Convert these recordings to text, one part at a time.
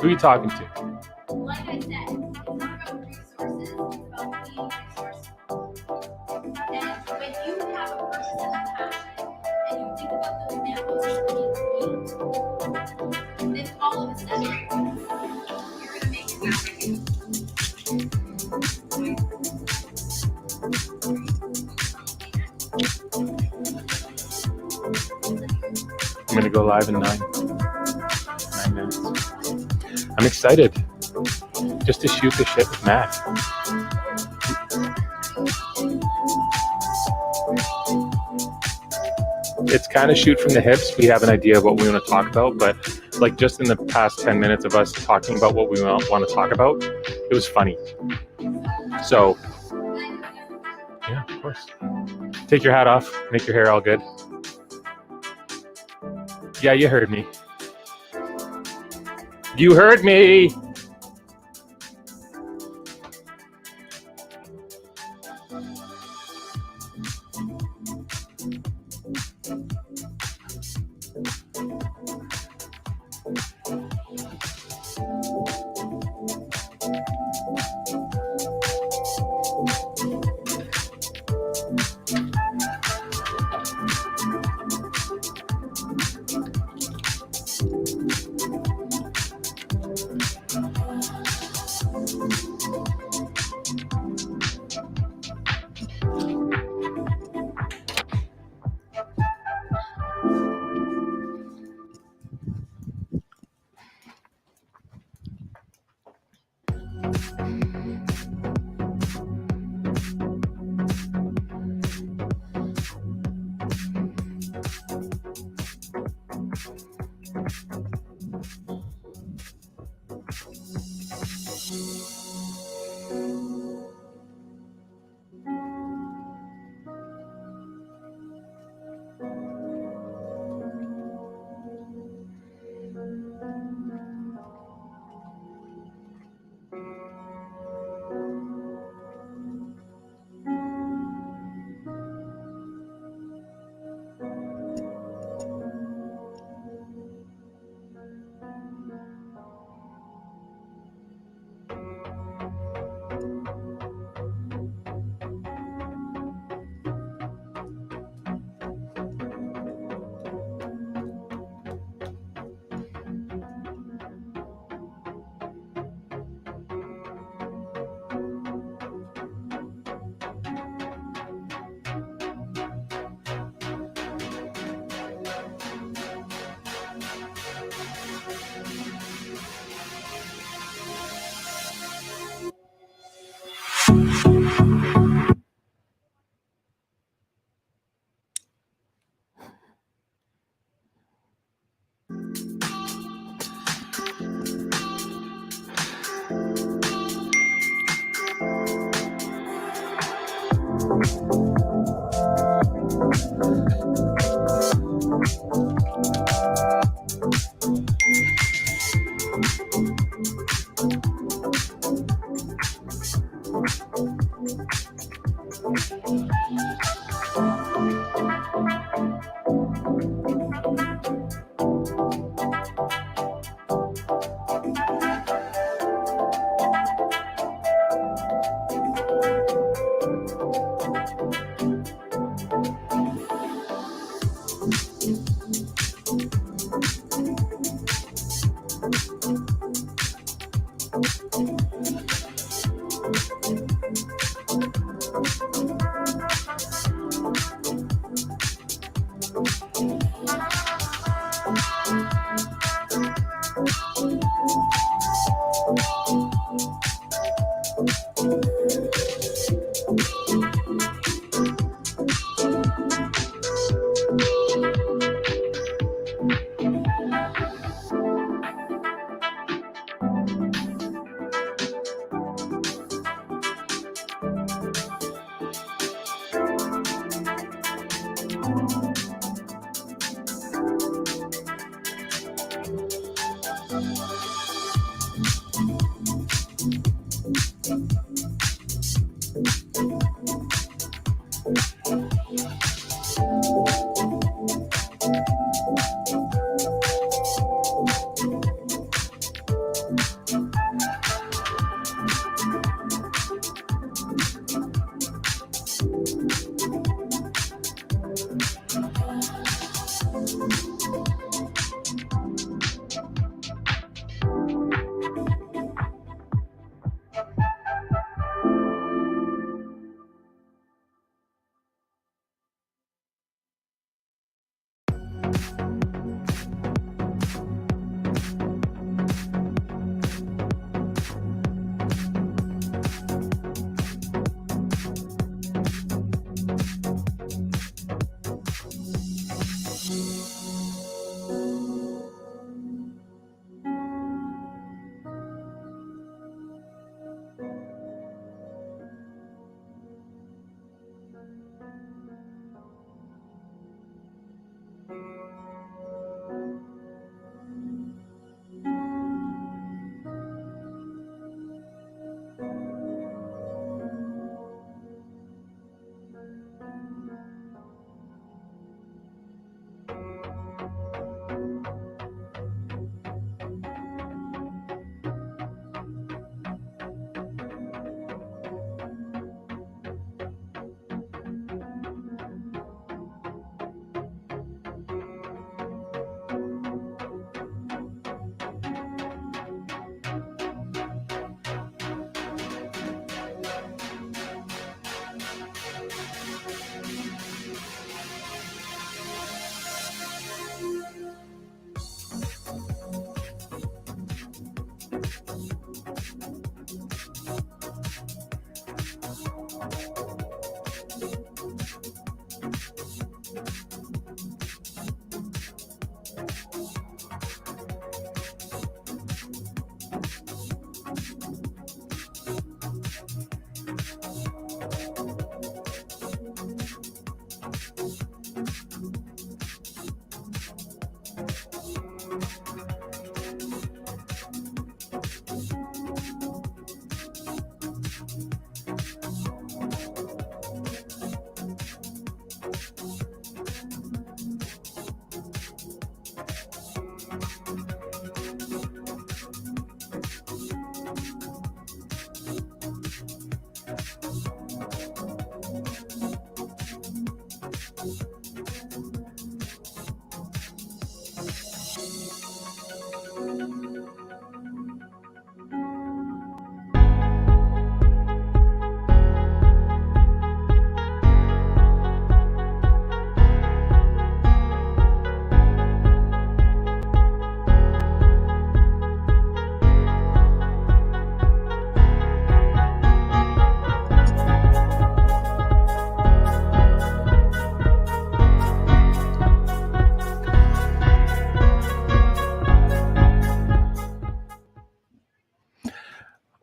Who are you talking to? Like I said, it's not about resources, it's about being resourceful. And when you have a purpose and a passion, and you think about those examples of being then all of a sudden, you're going to make it happen. I'm going to go live in 9 minutes. I'm excited just to shoot the shit with Matt. It's kind of shoot from the hips. We have an idea of what we want to talk about, but like just in the past 10 minutes of us talking about what we want to talk about, it was funny. So, yeah, of course. Take your hat off, make your hair all good. Yeah, you heard me. You heard me.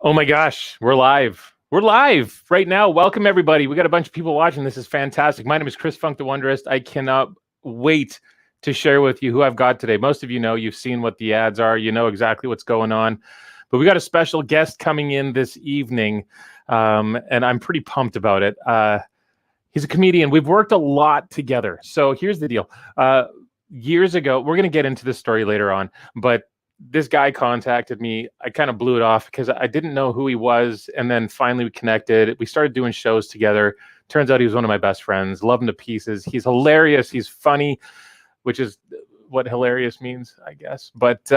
Oh my gosh, we're live. We're live right now. Welcome, everybody. We got a bunch of people watching. This is fantastic. My name is Chris Funk, the Wonderist. I cannot wait to share with you who I've got today. Most of you know, you've seen what the ads are. You know exactly what's going on. But we got a special guest coming in this evening, and I'm pretty pumped about it. He's a comedian. We've worked a lot together. So here's the deal. Years ago, we're going to get into this story later on, but this guy contacted me. I kind of blew it off because I didn't know who he was. And then finally we connected. We started doing shows together. Turns out he was one of my best friends. Love him to pieces. He's hilarious. He's funny, which is what hilarious means, I guess. But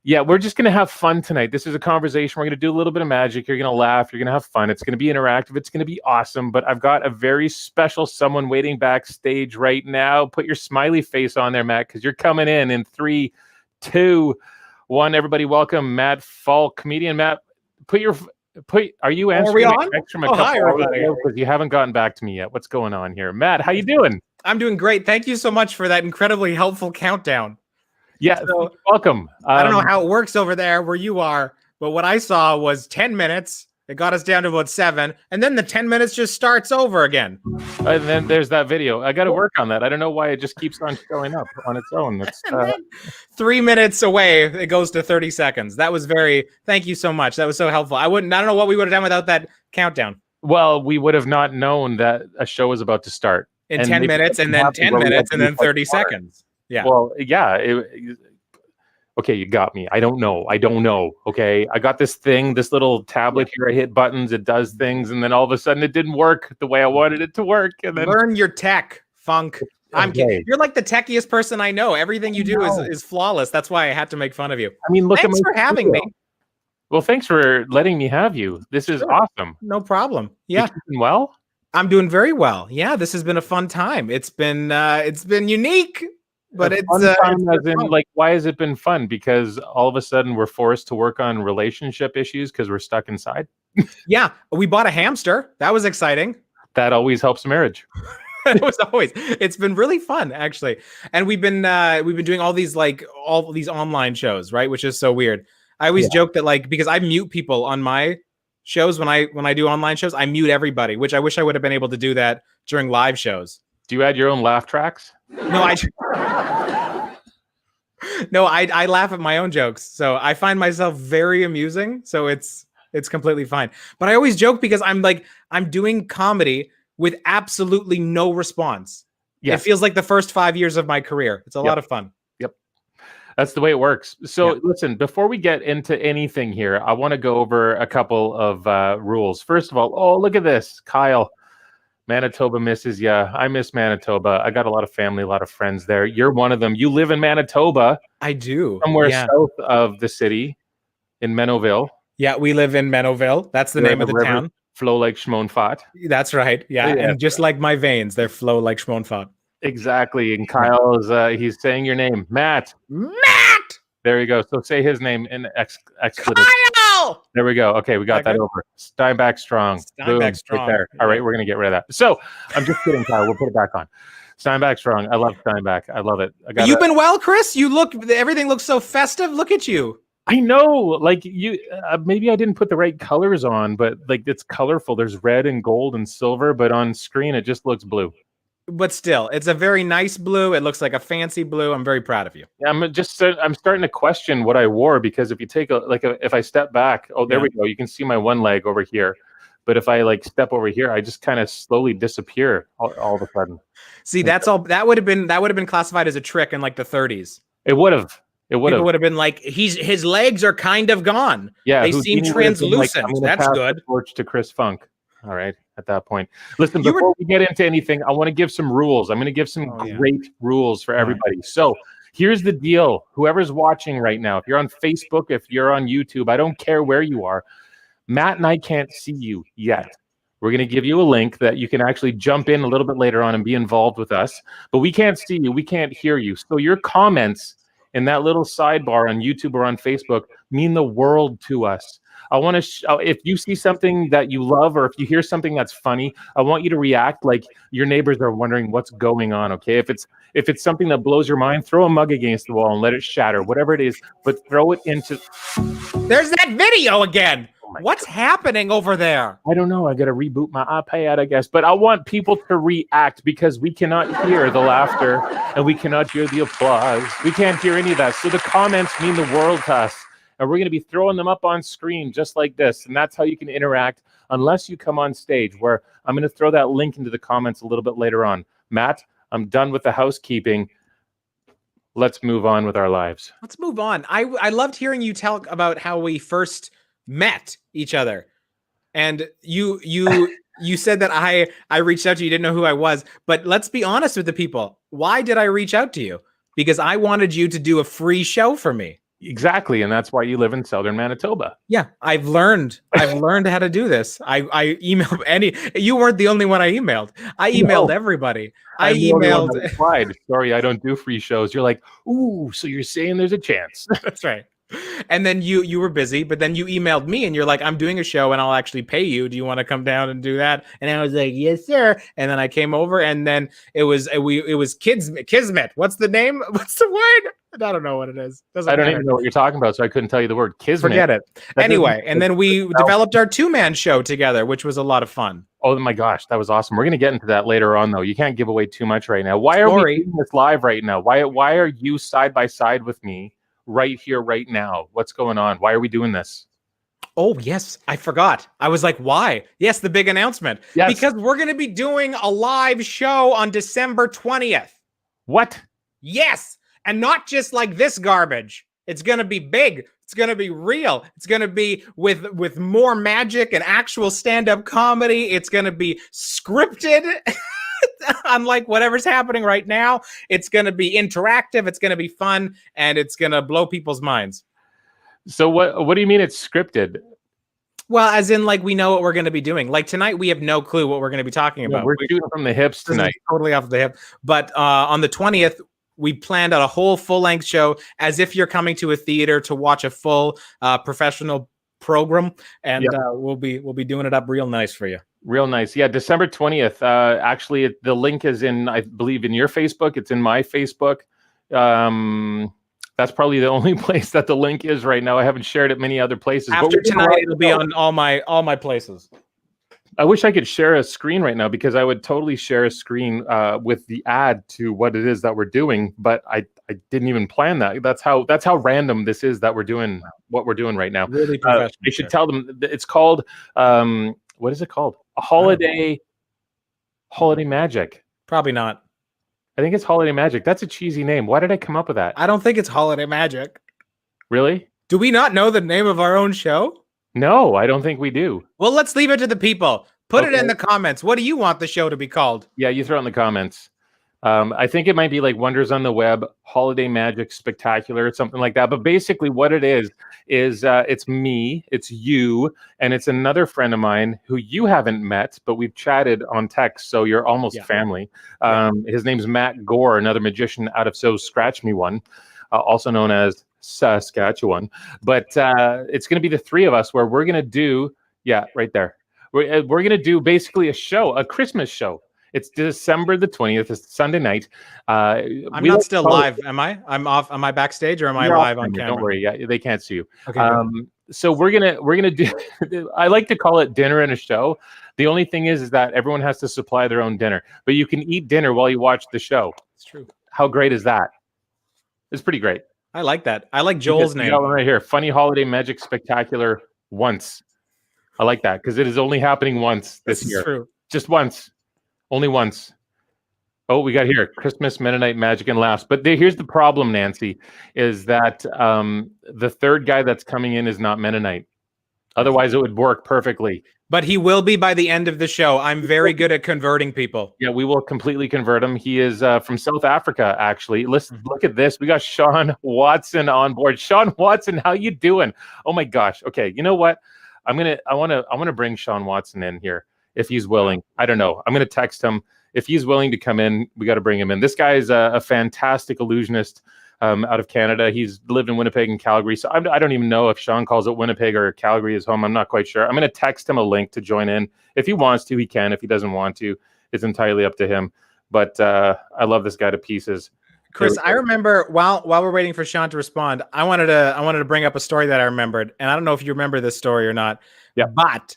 yeah, we're just going to have fun tonight. This is a conversation. We're going to do a little bit of magic. You're going to laugh. You're going to have fun. It's going to be interactive. It's going to be awesome. But I've got a very special someone waiting backstage right now. Put your smiley face on there, Matt, because you're coming in 3, 2, 1. Everybody, welcome Matt Falk, comedian. Matt, are you answering my text from a couple hours ago? Because you haven't gotten back to me yet. What's going on here? Matt, how you doing? I'm doing great. Thank you so much for that incredibly helpful countdown. Yeah, so, welcome. I don't know how it works over there where you are, but what I saw was 10 minutes. It got us down to about 7, and then the 10 minutes just starts over again. And then there's that video. I got to work on that. I don't know why it just keeps on showing up on its own. That's 3 minutes away, it goes to 30 seconds. That was thank you so much. That was so helpful. I don't know what we would have done without that countdown. Well, we would have not known that a show was about to start. In 10 minutes, and then 10 minutes, and then 30 seconds. Yeah. Well, yeah. Okay, you got me. I don't know. Okay, I got this little tablet here. I hit buttons, it does things, and then all of a sudden it didn't work the way I wanted it to work. And then learn your tech, Funk. I'm kidding. You're like the techiest person I know. Everything you do is flawless. That's why I had to make fun of you. I mean, thanks for having me. Well, thanks for letting me have you. This is awesome. No problem. Yeah. You doing well? I'm doing very well. Yeah, this has been a fun time. It's been unique. But it's fun as in, like, why has it been fun? Because all of a sudden we're forced to work on relationship issues because we're stuck inside. Yeah, we bought a hamster. That was exciting. That always helps a marriage. It's been really fun, actually. And we've been doing all these online shows, right? Which is so weird. I always joke that because I mute people on my shows when I do online shows, I mute everybody, which I wish I would have been able to do that during live shows. Do you add your own laugh tracks? No, I laugh at my own jokes. So I find myself very amusing. So it's completely fine. But I always joke because I'm doing comedy with absolutely no response. Yes. It feels like the first 5 years of my career. It's a lot of fun. Yep. That's the way it works. So Yeah. listen, before we get into anything here, I want to go over a couple of rules. First of all, oh, look at this. Kyle, Manitoba misses you. I miss Manitoba. I got a lot of family, a lot of friends there. You're one of them. You live in Manitoba, I do. somewhere Yeah. south of the city in Menoville. Yeah, we live in Menoville. That's the Where name of the rivers town. flow like Schmonfat. That's right. Yeah. Yeah. And just like my veins, they flow like Schmonfat. Exactly. And Kyle is he's saying your name. Matt. Matt! There we go. So say his name in expletive. Kyle! There we go. Okay, we got that over. Steinbach strong. Boom, Steinbach strong. right there. All right, we're gonna get rid of that. So I'm just kidding, Kyle. We'll put it back on. Steinbach strong. I love Steinbach. I love it. You've been well, Chris. You look. Everything looks so festive. Look at you. I know. Like you, maybe I didn't put the right colors on, but like it's colorful. There's red and gold and silver, but on screen it just looks blue. But still, it's a very nice blue. It looks like a fancy blue. I'm very proud of you. Yeah, I'm starting to question what I wore because if you take if I step back, oh, there we go. You can see my one leg over here. But if I like step over here, I just kind of slowly disappear all of a sudden. See, that's all. That would have been classified as a trick in like the 30s. It would have. People would have been like, his legs are kind of gone. Yeah, they seem translucent. Like, that's good. Torch to Chris Funk. All right, at that point. Listen, before we get into anything, I want to give some rules. I'm going to give some great rules for everybody. So here's the deal. Whoever's watching right now, if you're on Facebook, if you're on YouTube, I don't care where you are. Matt and I can't see you yet. We're going to give you a link that you can actually jump in a little bit later on and be involved with us. But we can't see you. We can't hear you. So your comments in that little sidebar on YouTube or on Facebook mean the world to us. I want to, if you see something that you love or if you hear something that's funny, I want you to react like your neighbors are wondering what's going on, okay? If it's something that blows your mind, throw a mug against the wall and let it shatter, whatever it is, but throw it into... There's that video again! What's happening over there? I don't know. I got to reboot my iPad, I guess. But I want people to react because we cannot hear the laughter and we cannot hear the applause. We can't hear any of that. So the comments mean the world to us. And we're going to be throwing them up on screen just like this. And that's how you can interact unless you come on stage, where I'm going to throw that link into the comments a little bit later on. Matt, I'm done with the housekeeping. Let's move on with our lives. Let's move on. I loved hearing you tell about how we first met each other. And you said that I reached out to you, you didn't know who I was. But let's be honest with the people. Why did I reach out to you? Because I wanted you to do a free show for me. Exactly, and that's why you live in southern Manitoba. Yeah, I've learned how to do this. I emailed you weren't the only one I emailed. I emailed everybody. I emailed. Sorry, I don't do free shows. You're like, ooh, so you're saying there's a chance. That's right. And then you were busy, but then you emailed me and you're like, I'm doing a show and I'll actually pay you. Do you want to come down and do that? And I was like, yes, sir. And then I came over and then it was Kismet. What's the name? What's the word? I don't know what it is. I don't even know what you're talking about, so I couldn't tell you the word. Kismet. Forget it. Anyway, and then we developed our 2-man show together, which was a lot of fun. Oh my gosh, that was awesome. We're going to get into that later on, though. You can't give away too much right now. Why are we doing this live right now? Why are you side by side with me right here, right now? What's going on? Why are we doing this? Oh, yes. I forgot. I was like, why? Yes, the big announcement. Yes. Because we're going to be doing a live show on December 20th. What? Yes. And not just like this garbage. It's going to be big. It's going to be real. It's going to be with more magic and actual stand-up comedy. It's going to be scripted. Unlike whatever's happening right now, it's going to be interactive. It's going to be fun. And it's going to blow people's minds. So what do you mean it's scripted? Well, as in, like, we know what we're going to be doing. Like, tonight, we have no clue what we're going to be talking about. We're shooting from the hips tonight. Totally off the hip. But on the 20th, we planned out a whole full-length show as if you're coming to a theater to watch a full professional program. And we'll be doing it up real nice for you. Real nice. Yeah, December 20th. Actually, the link is in, I believe, in your Facebook. It's in my Facebook. That's probably the only place that the link is right now. I haven't shared it many other places. After tonight, it'll be on all my places. I wish I could share a screen right now because I would totally share a screen with the ad to what it is that we're doing. But I didn't even plan that. That's how random this is that we're doing what we're doing right now. Really professional. I should tell them it's called what is it called? A holiday magic. Probably not. I think it's Holiday Magic. That's a cheesy name. Why did I come up with that? I don't think it's Holiday Magic. Really? Do we not know the name of our own show? No, I don't think we do. Well, let's leave it to the people. Put it Okay. in the comments. What do you want the show to be called? Yeah, you throw it in the comments. I think it might be like Wonders on the Web, Holiday Magic Spectacular, something like that. But basically what it is it's me, it's you, and it's another friend of mine who you haven't met, but we've chatted on text, so you're almost family. His name's Matt Gore, another magician out of So Scratch Me One, also known as Saskatchewan. But it's going to be the three of us where we're going to do, right there. We're going to do basically a Christmas show. It's December the 20th. It's Sunday night. I'm not still live, am I? I'm off. Am I backstage or am I live on camera? Don't worry. Yeah, they can't see you. Okay. So we're gonna do. I like to call it dinner and a show. The only thing is that everyone has to supply their own dinner, but you can eat dinner while you watch the show. It's true. How great is that? It's pretty great. I like that. I like Joel's name. Got one right here. Funny Holiday Magic Spectacular once. I like that because it is only happening once this year. True. Just once. Only once. Oh, we got here Christmas, Mennonite Magic, and Laughs. But here's the problem, Nancy, is that the third guy that's coming in is not Mennonite. Otherwise, it would work perfectly. But he will be by the end of the show. I'm very good at converting people. Yeah, we will completely convert him. He is from South Africa, actually. Listen, look at this. We got Sean Watson on board. Sean Watson, how you doing? Oh my gosh. Okay, you know what? I want to bring Sean Watson in here if he's willing. I don't know. I'm going to text him. If he's willing to come in, we got to bring him in. This guy is a fantastic illusionist out of Canada. He's lived in Winnipeg and Calgary. So I don't even know if Sean calls it Winnipeg or Calgary his home. I'm not quite sure. I'm going to text him a link to join in. If he wants to, he can. If he doesn't want to, it's entirely up to him. But I love this guy to pieces. Chris, I remember while we're waiting for Sean to respond, I wanted to bring up a story that I remembered, and I don't know if you remember this story or not. Yeah. But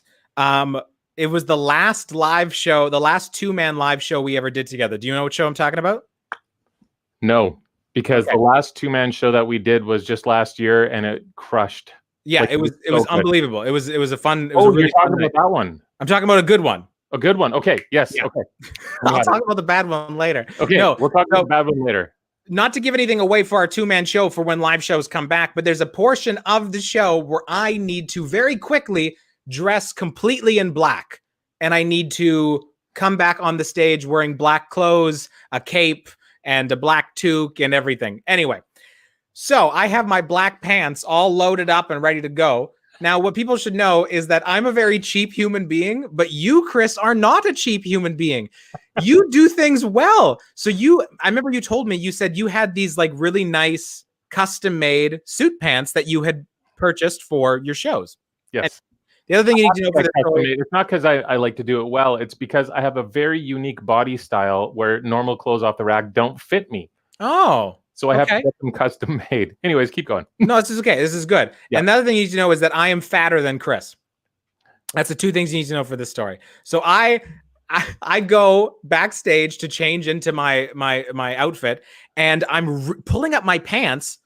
it was the last live show, the last two-man live show we ever did together. Do you know what show I'm talking about? No, because the last two-man show that we did was just last year, and it crushed. Yeah, like, it was unbelievable. It was a fun. It was oh, a really you're talking fun about that one. I'm talking about a good one. A good one. Okay. Yes. Yeah. Okay. I'll talk about the bad one later. Okay. No, we'll talk about the bad one later. Not to give anything away for our two-man show for when live shows come back, but there's a portion of the show where I need to very quickly dress completely in black. And I need to come back on the stage wearing black clothes, a cape, and a black toque and everything. Anyway, so I have my black pants all loaded up and ready to go. Now, what people should know is that I'm a very cheap human being, but you, Chris, are not a cheap human being. You do things well. So I remember you told me, you said you had these like really nice custom-made suit pants that you had purchased for your shows. Yes. And the other thing you need to know for this story, it's not because I like to do it well. It's because I have a very unique body style where normal clothes off the rack don't fit me. Oh. So I have to get them custom made. Anyways, keep going. No, this is okay. This is good. Yeah. Another thing you need to know is that I am fatter than Chris. That's the two things you need to know for this story. So I go backstage to change into my outfit, and I'm pulling up my pants,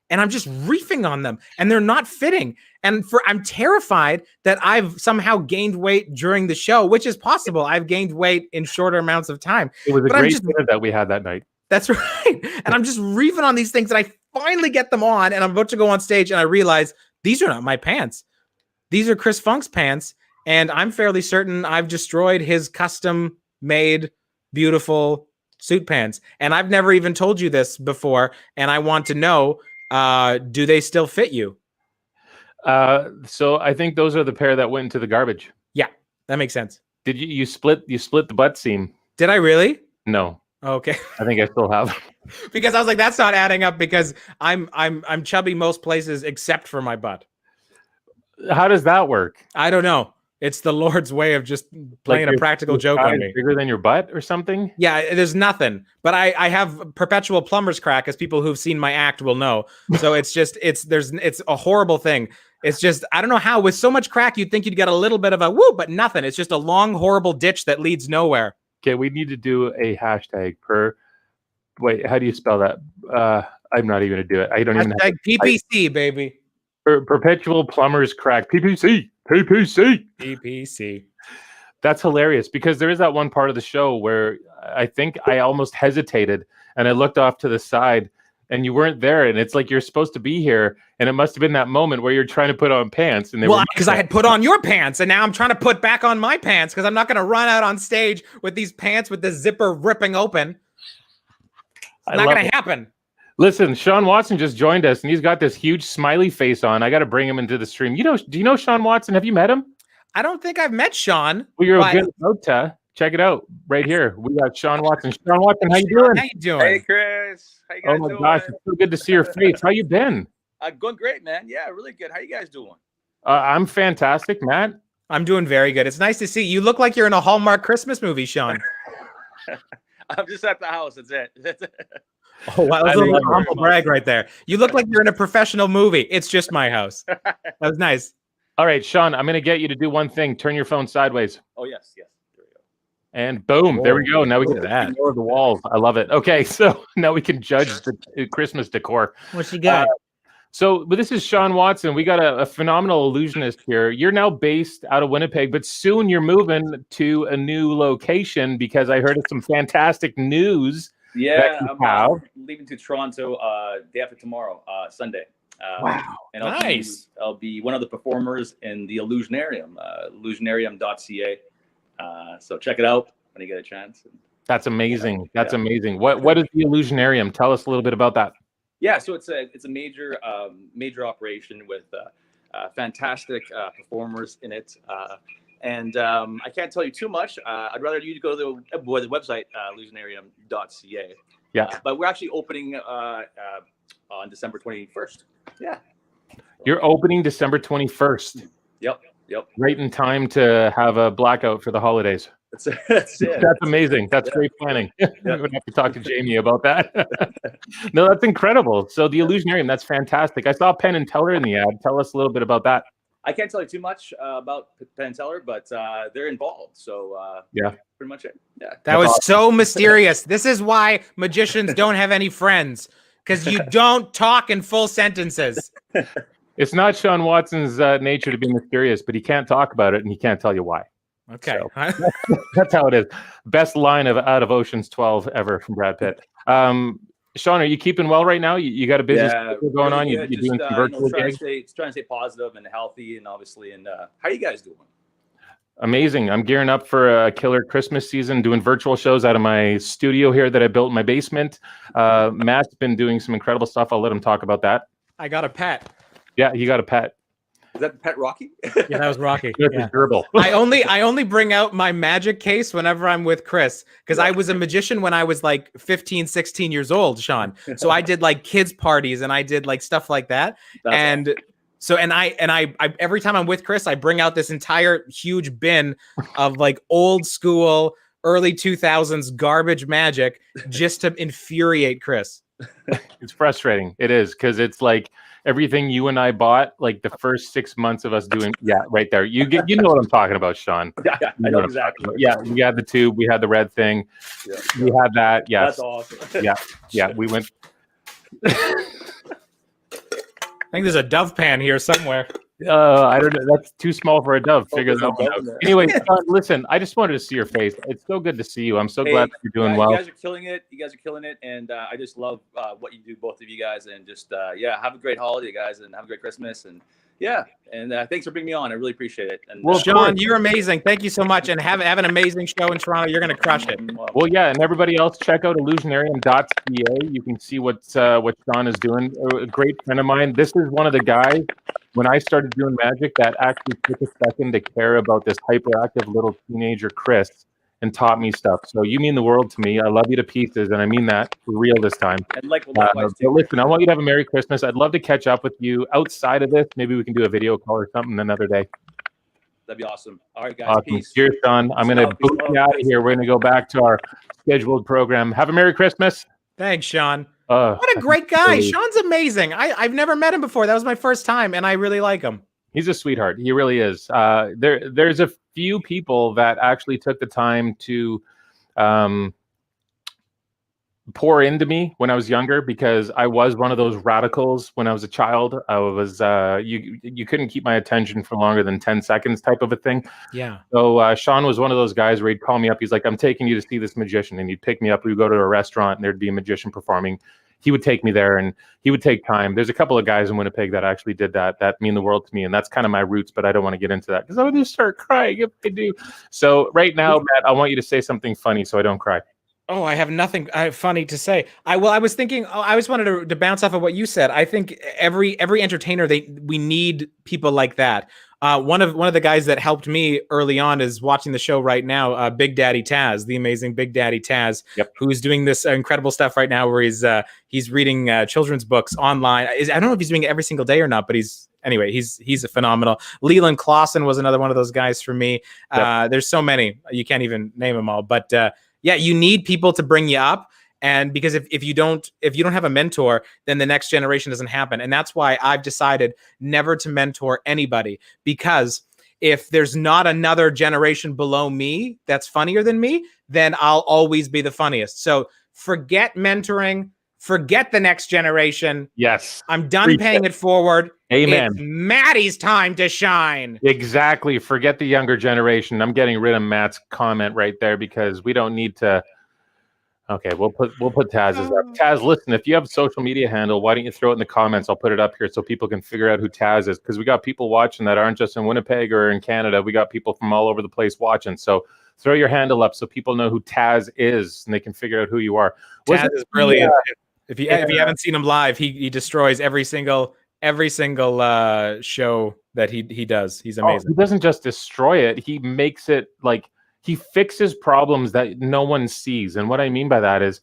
and I'm just reefing on them, and they're not fitting. And I'm terrified that I've somehow gained weight during the show, which is possible. I've gained weight in shorter amounts of time. It was a great dinner that we had that night. That's right. And I'm just reefing on these things, and I finally get them on, and I'm about to go on stage, and I realize these are not my pants. These are Chris Funk's pants, and I'm fairly certain I've destroyed his custom-made, beautiful suit pants. And I've never even told you this before, and I want to know, do they still fit you? So I think those are the pair that went into the garbage. Yeah, that makes sense. Did you split the butt seam? Did I really? No. Okay. I think I still have. Because I was like, that's not adding up, because I'm chubby most places except for my butt. How does that work? I don't know. It's the Lord's way of just playing a practical joke on me. Bigger than your butt or something? Yeah, there's nothing. But I have perpetual plumber's crack, as people who've seen my act will know. So it's a horrible thing. It's just, I don't know how, with so much crack, you'd think you'd get a little bit of a woo, but nothing. It's just a long, horrible ditch that leads nowhere. Okay, we need to do a hashtag wait, how do you spell that? I'm not even going to do it. I don't even have PPC, baby. Perpetual plumber's crack. PPC. That's hilarious because there is that one part of the show where I think I almost hesitated and I looked off to the side and you weren't there. And it's like you're supposed to be here. And it must have been that moment where you're trying to put on pants. And because I had put on your pants and now I'm trying to put back on my pants because I'm not going to run out on stage with these pants with the zipper ripping open. It's not going to happen. Listen, Sean Watson just joined us and he's got this huge smiley face on. I got to bring him into the stream. Do you know Sean Watson? Have you met him? I don't think I've met Sean. Well, you're a good Nota. Check it out right here. We got Sean Watson. Sean Watson, how you doing? How you doing? Hey, Chris. How you guys doing? Oh my gosh, it's so good to see your face. How you been? Going great, man. Yeah, really good. How you guys doing? I'm fantastic, Matt. I'm doing very good. It's nice to see you. Look like you're in a Hallmark Christmas movie, Sean. I'm just at the house. That's it. Oh, wow. That's a little humble brag right there. You look like you're in a professional movie. It's just my house. That was nice. All right, Sean, I'm going to get you to do one thing. Turn your phone sideways. Oh, yes. There we go. And boom, there we go. Now we can see more of the walls. I love it. Okay, so now we can judge the Christmas decor. What you got? But this is Sean Watson. We got a phenomenal illusionist here. You're now based out of Winnipeg, but soon you're moving to a new location because I heard of some fantastic news. Yeah, I'm leaving to Toronto day after tomorrow, Sunday. Wow, and nice. I'll be one of the performers in the Illusionarium, illusionarium.ca. So check it out when you get a chance. That's amazing. That's amazing. What is the Illusionarium? Tell us a little bit about that. Yeah, so it's a major operation with fantastic performers in it. And I can't tell you too much. I'd rather you go to the website, illusionarium.ca. Yeah. But we're actually opening on December 21st. Yeah. You're opening December 21st. Yep. Right in time to have a blackout for the holidays. That's it. That's amazing. That's great planning. We're going to have to talk to Jamie about that. No, that's incredible. So the Illusionarium, that's fantastic. I saw Penn and Teller in the ad. Tell us a little bit about that. I can't tell you too much about Penn and Teller, but they're involved. So yeah, pretty much it. Yeah. That was so mysterious. This is why magicians don't have any friends, because you don't talk in full sentences. It's not Sean Watson's nature to be mysterious, but he can't talk about it and he can't tell you why. Okay. So, that's how it is. Best line out of Ocean's 12 ever from Brad Pitt. Sean, are you keeping well right now? You got a business going on? You're doing some virtual gigs? Trying to stay positive and healthy, and obviously. And how are you guys doing? Amazing. I'm gearing up for a killer Christmas season, doing virtual shows out of my studio here that I built in my basement. Matt's been doing some incredible stuff. I'll let him talk about that. I got a pet. Yeah, you got a pet. Is that pet Rocky? Yeah, that was Rocky. That's a gerbil. I only bring out my magic case whenever I'm with Chris, because I was a magician when I was like 15, 16 years old, Sean. So I did like kids parties and I did like stuff like that. That's awesome. So I every time I'm with Chris, I bring out this entire huge bin of like old school early 2000s garbage magic just to infuriate Chris. It's frustrating. It is, because it's like everything you and I bought, like the first 6 months of us doing, right there. You know what I'm talking about, Sean. Yeah, I know exactly. Yeah, we had the tube, we had the red thing, we had that. Yes, that's awesome. Yeah, we went. I think there's a dove pan here somewhere. I don't know. That's too small for a dove. Figure that one out. Anyway, Sean, listen, I just wanted to see your face. It's so good to see you. I'm so glad that you're doing well. You guys are killing it. And I just love what you do, both of you guys. And just, have a great holiday, guys. And have a great Christmas. And thanks for bringing me on. I really appreciate it. And, well, Sean, you're amazing. Thank you so much. And have an amazing show in Toronto. You're going to crush it. Well, yeah. And everybody else, check out illusionarium.ca. You can see what Sean is doing. A great friend of mine. This is one of the guys, when I started doing magic, that actually took a second to care about this hyperactive little teenager, Chris, and taught me stuff. So you mean the world to me. I love you to pieces, and I mean that for real this time. And but listen, I want you to have a Merry Christmas. I'd love to catch up with you outside of this. Maybe we can do a video call or something another day. That'd be awesome. All right, guys. Awesome. Peace. Cheers, Sean. I'm going to boot you out of here. We're going to go back to our scheduled program. Have a Merry Christmas. Thanks, Sean. What a great guy. Sean's amazing. I've never met him before. That was my first time, and I really like him. He's a sweetheart. He really is. There's a few people that actually took the time to pour into me when I was younger because I was one of those radicals when I was a child. I was you couldn't keep my attention for longer than 10 seconds type of a thing. Yeah. So Sean was one of those guys where he'd call me up. He's like, I'm taking you to see this magician. And he'd pick me up. We'd go to a restaurant and there'd be a magician performing. He would take me there and he would take time. There's a couple of guys in Winnipeg that actually did that. That mean the world to me. And that's kind of my roots, but I don't want to get into that because I would just start crying if I do. So right now, Matt, I want you to say something funny so I don't cry. Oh, I have nothing funny to say. I was thinking. I just wanted to bounce off of what you said. I think every entertainer we need people like that. One of the guys that helped me early on is watching the show right now. Big Daddy Taz, the amazing Big Daddy Taz, who's doing this incredible stuff right now, where he's reading children's books online. I don't know if he's doing it every single day or not, but he's a phenomenal. Leland Clausen was another one of those guys for me. There's so many you can't even name them all, but. Yeah, you need people to bring you up. And because if you don't have a mentor, then the next generation doesn't happen. And that's why I've decided never to mentor anybody, because if there's not another generation below me that's funnier than me, then I'll always be the funniest. So forget mentoring, forget the next generation. Yes. I'm done paying it forward. Amen. It's Maddie's time to shine. Exactly. Forget the younger generation. I'm getting rid of Matt's comment right there because we don't need to. Okay, we'll put Taz's up. Taz, listen, if you have a social media handle, why don't you throw it in the comments? I'll put it up here so people can figure out who Taz is, because we got people watching that aren't just in Winnipeg or in Canada. We got people from all over the place watching. So throw your handle up so people know who Taz is and they can figure out who you are. Taz is brilliant. If you haven't seen him live, he destroys every single show that he does. He's amazing. He doesn't just destroy it. He makes it like he fixes problems that no one sees. And what I mean by that is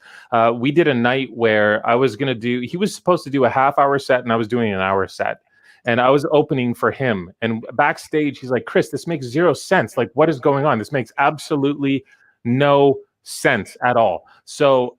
we did a night where he was supposed to do a half-hour set and I was doing an hour set. And I was opening for him. And backstage, he's like, Chris, this makes zero sense. Like, what is going on? This makes absolutely no sense at all. So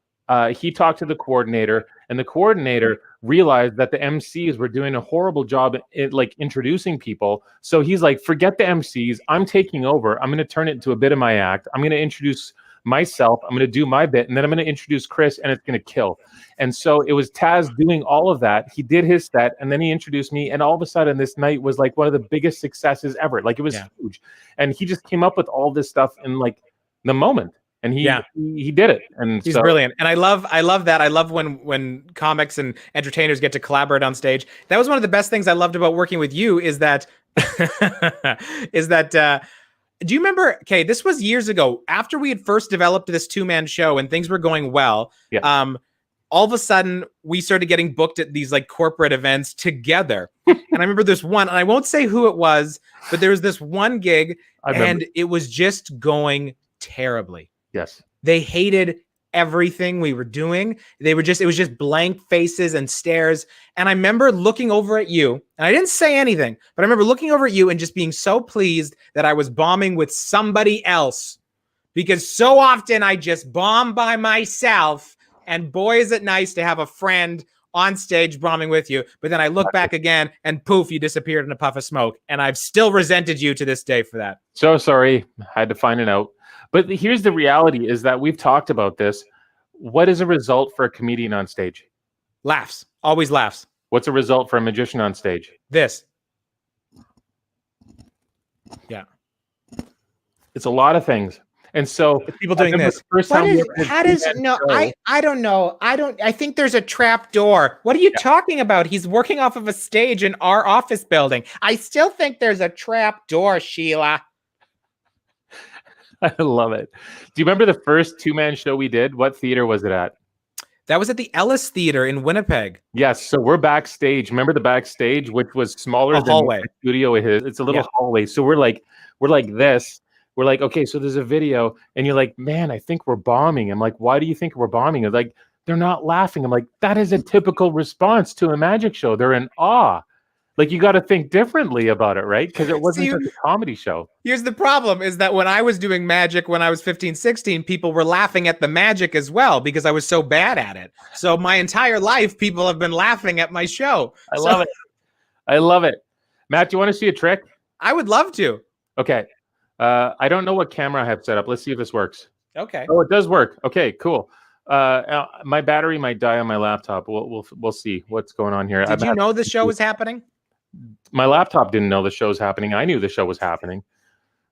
he talked to the coordinator, and the coordinator realized that the MCs were doing a horrible job at like introducing people. So he's like, forget the MCs. I'm taking over. I'm going to turn it into a bit of my act. I'm going to introduce myself. I'm going to do my bit, and then I'm going to introduce Chris, and it's going to kill. And so it was Taz doing all of that. He did his set, and then he introduced me, and all of a sudden this night was like one of the biggest successes ever. Like, it was huge. And he just came up with all this stuff in like the moment. And he did it, and he's brilliant. And I love that. I love when comics and entertainers get to collaborate on stage. That was one of the best things I loved about working with you. Is that do you remember? Okay, this was years ago after we had first developed this 2-man show and things were going well. Yeah. All of a sudden we started getting booked at these like corporate events together. And I remember this one, and I won't say who it was, but there was this one gig, and it was just going terribly. Yes. They hated everything we were doing. It was just blank faces and stares. And I remember looking over at you, and I didn't say anything, but I remember looking over at you and just being so pleased that I was bombing with somebody else, because so often I just bomb by myself, and boy, is it nice to have a friend on stage bombing with you. But then I look back again and poof, you disappeared in a puff of smoke. And I've still resented you to this day for that. So sorry. I had to find it out. But here's the reality is that we've talked about this. What is a result for a comedian on stage? Laughs. Always laughs. What's a result for a magician on stage? This. Yeah. It's a lot of things. And so people doing this. I don't know. I think there's a trap door. What are you talking about? He's working off of a stage in our office building. I still think there's a trap door, Sheila. I love it. Do you remember the first 2-man show we did? What theater was it at? That was at the Ellis Theater in Winnipeg. Yes. So we're backstage. Remember the backstage, which was smaller than the studio is. It's a little hallway. So we're like this. We're like, okay, so there's a video, and you're like, man, I think we're bombing. I'm like, why do you think we're bombing? It's like, they're not laughing. I'm like, that is a typical response to a magic show. They're in awe. Like, you got to think differently about it, right? Because it wasn't just a comedy show. Here's the problem is that when I was doing magic when I was 15, 16, people were laughing at the magic as well because I was so bad at it. So my entire life, people have been laughing at my show. I love it. I love it. Matt, do you want to see a trick? I would love to. Okay. I don't know what camera I have set up. Let's see if this works. Okay. Oh, it does work. Okay, cool. My battery might die on my laptop. We'll see what's going on here. Did you know the show was happening? My laptop didn't know the show was happening. I knew the show was happening,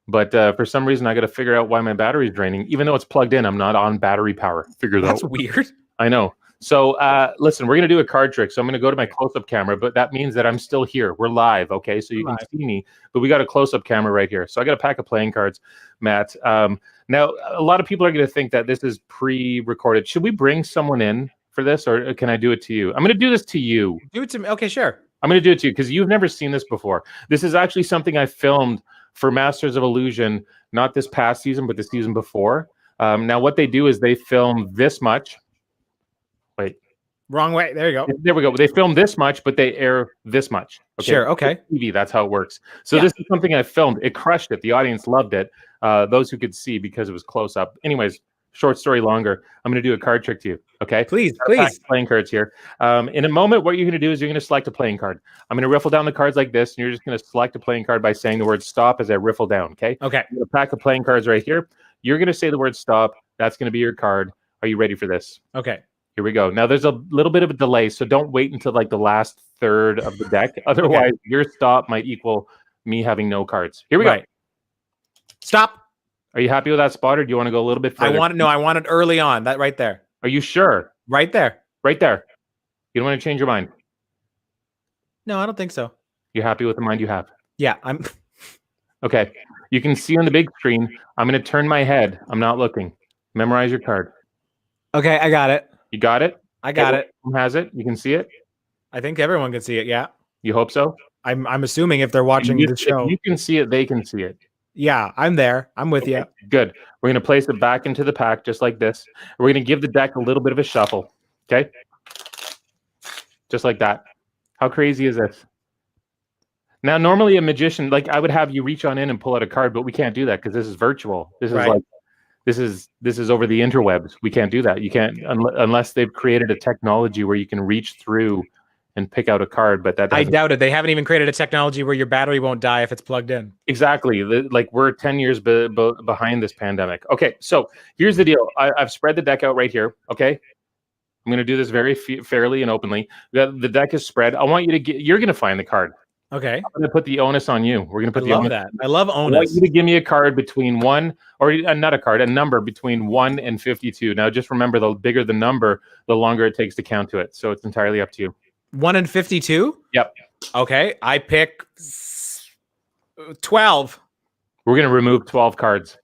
but for some reason I got to figure out why my battery's draining. Even though it's plugged in, I'm not on battery power. Figure that out. That's weird. I know. So listen, we're gonna do a card trick. So I'm gonna go to my close-up camera, but that means that I'm still here. We're live, okay? So you can see me, but we got a close-up camera right here. So I got a pack of playing cards, Matt. Now a lot of people are gonna think that this is pre-recorded. Should we bring someone in for this, or can I do it to you? I'm gonna do this to you. Do it to me. Okay, sure. I'm gonna do it to you because you've never seen this before. This is actually something I filmed for Masters of Illusion, not this past season, but the season before. Now what they do is they film this much. Wait. Wrong way. There you go. There we go. They film this much, but they air this much. Okay? Sure. Okay. TV, that's how it works. So this is something I filmed. It crushed it. The audience loved it. Those who could see because it was close up. Anyways, short story longer. I'm going to do a card trick to you. Okay. Please. Playing cards here. In a moment, what you're going to do is you're going to select a playing card. I'm going to riffle down the cards like this, and you're just going to select a playing card by saying the word stop as I riffle down. Okay. Okay. A pack of playing cards right here. You're going to say the word stop. That's going to be your card. Are you ready for this? Okay. Here we go. Now there's a little bit of a delay, so don't wait until like the last third of the deck. Otherwise, your stop might equal me having no cards. Here we go. Stop. Are you happy with that spot, or do you want to go a little bit further? I want it early on. That right there. Are you sure? Right there. Right there. You don't want to change your mind? No, I don't think so. You're happy with the mind you have? Yeah, I'm. Okay. You can see on the big screen. I'm going to turn my head. I'm not looking. Memorize your card. Okay, I got it. You got it? I got it. Who has it? You can see it? I think everyone can see it. Yeah. You hope so? I'm assuming if they're watching the show. If you can see it, they can see it. Yeah, I'm there. I'm with you. Good. We're going to place it back into the pack just like this. We're going to give the deck a little bit of a shuffle. Okay? Just like that. How crazy is this? Now, normally a magician, like I would have you reach on in and pull out a card, but we can't do that because this is virtual. This is like this is over the interwebs. We can't do that. You can't unless they've created a technology where you can reach through and pick out a card. But that I doubt it. They haven't even created a technology where your battery won't die if it's plugged in. Exactly. Like we're 10 years behind this pandemic. Okay, so here's the deal. I've spread the deck out right here. Okay, I'm going to do this very fairly and openly. The deck is spread. I want you to get. You're going to find the card. Okay. I'm going to put the onus on you. We're going to put the onus. That. I love onus. I want you to give me a card between one, or not a card, a number between 1 and 52. Now, just remember, the bigger the number, the longer it takes to count to it. So it's entirely up to you. 1 and 52? Yep. Okay. I pick 12. We're going to remove 12 cards.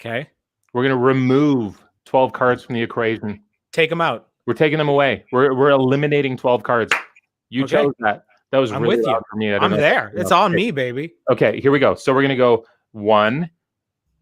Okay. We're going to remove 12 cards from the equation. Take them out. We're taking them away. We're eliminating 12 cards. You chose that. That was really loud for me. I'm there. It's on me, baby. Okay, here we go. So we're going to go 1,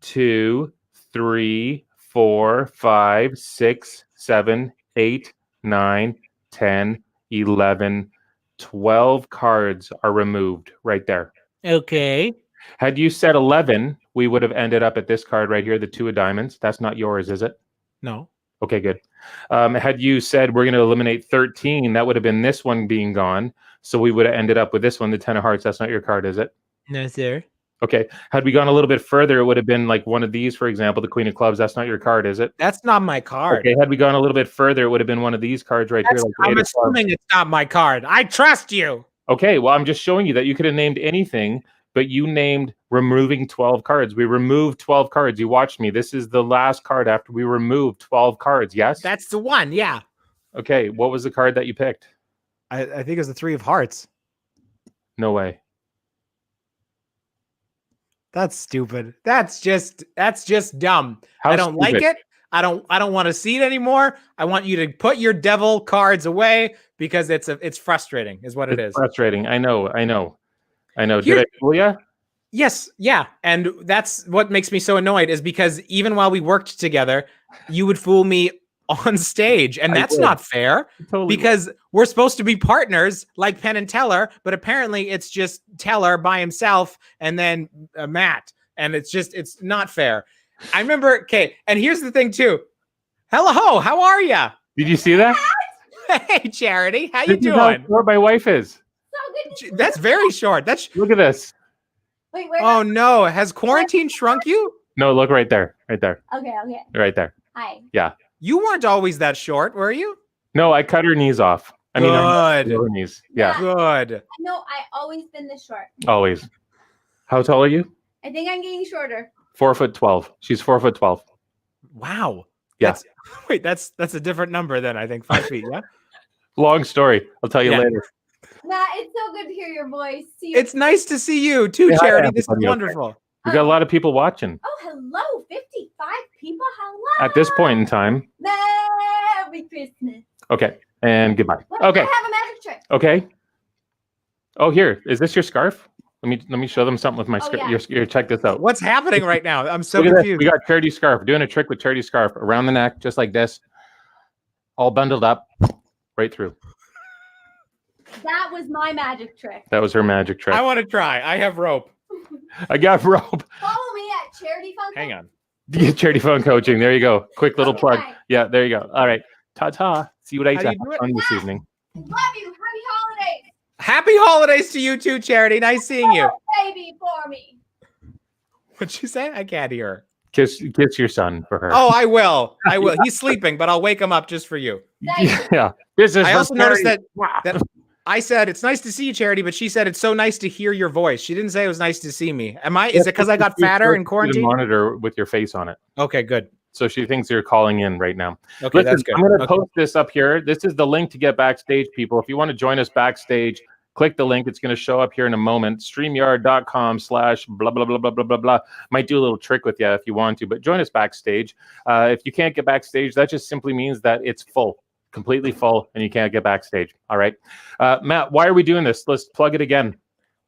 2, 3, 4, 5, 6, 7, 8, 9, 10, 11, 12 cards are removed right there. Okay. Had you said 11, we would have ended up at this card right here, the 2 of diamonds. That's not yours, is it? No. Okay, good. Had you said we're going to eliminate 13, that would have been this one being gone. So we would have ended up with this one, the 10 of hearts. That's not your card, is it? No, sir. Okay. Had we gone a little bit further, it would have been like one of these, for example, the Queen of Clubs. That's not your card, is it? That's not my card. Okay. Had we gone a little bit further, it would have been one of these cards right here. Like I'm assuming it's not my card. I trust you. Okay. Well, I'm just showing you that you could have named anything, but you named removing 12 cards. We removed 12 cards. You watched me. This is the last card after we removed 12 cards. Yes? That's the one. Yeah. Okay. What was the card that you picked? I think it was the 3 of hearts. No way. That's stupid. That's just dumb. How I don't like it. I don't want to see it anymore. I want you to put your devil cards away because it's frustrating, is what it is. Frustrating. I know. Did I fool you? Yes, yeah. And that's what makes me so annoyed is because even while we worked together, you would fool me on stage, and that's not fair because we're supposed to be partners like Penn and Teller, but apparently it's just Teller by himself and then Matt, and it's not fair. I remember, okay, and here's the thing too. Hello, how are ya? Did you see that? Hey, Charity, how you This is how doing? short my wife is. So good to see That's you. very short. That's Look at this. Wait, where? oh no, has quarantine shrunk you? No, look right there. Right there. Okay. Right there. Hi. Yeah. You weren't always that short, were you? No, I cut her knees off. I mean, Good. her knees. Yeah, Good. No, I always been this short. always. How tall are you? I think I'm getting shorter. 4'12". She's 4'12". Wow. Yeah. That's a different number than I think 5 feet. Yeah. Long story. I'll tell you Yeah. later. Matt, it's so good to hear your voice. See you. It's nice to see you too, Say hi to Charity. This is everybody, okay? wonderful. We got a lot of people watching Oh, hello. 55 people. Hello. at this point in time. Merry Christmas. Okay, and goodbye. What? Okay, I have a magic trick. okay. Oh, here is this your scarf? Let me show them something with my Oh, scarf. yeah. Your check this out. What's happening right now? I'm so Look at this. confused. We got Charity scarf. We're doing a trick with Charity scarf around the neck, just like this, all bundled up, right through. That was my magic trick. That was her magic trick. I want to try. I have rope. I got rope. Follow me at Charity Fun. Hang on. Charity phone coaching. There you go. Quick little plug. Okay. Yeah, there you go. All right. Ta-ta. See what I How do got you do it? on this evening. Love you. Happy holidays. Happy holidays to you too, Charity. Nice seeing you. Baby for me. What'd you say? I can't hear her. Kiss your son for her. Oh, I will. I will. He's sleeping, but I'll wake him up just for you. Yeah. This is I for also noticed Charity. that I said it's nice to see you, Charity, but she said it's so nice to hear your voice. She didn't say it was nice to see me. Is it because I got fatter in The quarantine? monitor with your face on it. Okay, good. So she thinks you're calling in right now. Okay, Listen, that's good. I'm going to Okay. post this up here. This is the link to get backstage, people. If you want to join us backstage, click the link. It's going to show up here in a moment. StreamYard.com/blah, blah, blah, blah, blah, blah, blah. Might do a little trick with you if you want to, but join us backstage. If you can't get backstage, that just simply means that it's full, completely full, and you can't get backstage. All right. Matt, why are we doing this? Let's plug it again.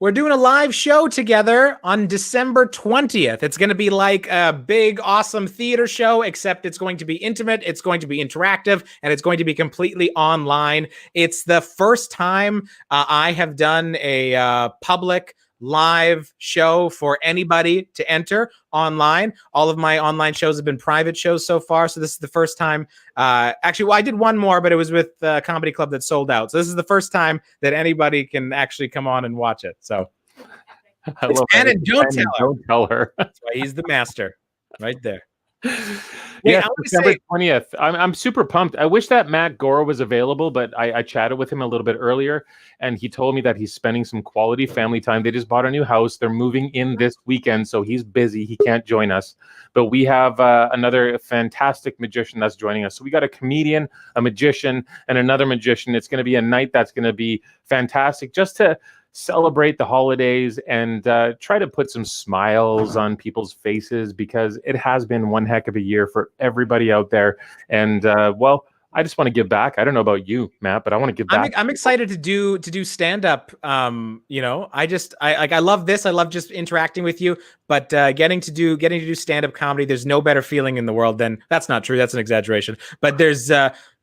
We're doing a live show together on December 20th. It's going to be like a big, awesome theater show, except it's going to be intimate, it's going to be interactive, and it's going to be completely online. It's the first time I have done a public live show for anybody to enter online. All of my online shows have been private shows so far, so this is the first time. Actually, well, I did one more, but it was with a comedy club that sold out. So this is the first time that anybody can actually come on and watch it. So I love Shannon, that. don't Shannon, tell her. Don't tell her. That's why he's the master, right there. Yes, I wanna December say- 20th. I'm super pumped. I wish that Matt Gore was available, but I chatted with him a little bit earlier, and he told me that he's spending some quality family time. They just bought a new house. They're moving in this weekend, so he's busy. He can't join us. But we have another fantastic magician that's joining us. So we got a comedian, a magician, and another magician. It's going to be a night that's going to be fantastic just to celebrate the holidays and try to put some smiles on people's faces, because it has been one heck of a year for everybody out there. And well, I just want to give back. I don't know about you, Matt, but I want to give back. I'm excited to do stand up. You know, I love this. I love just interacting with you, but getting to do stand up comedy, there's no better feeling in the world than, that's not true. That's an exaggeration, but there's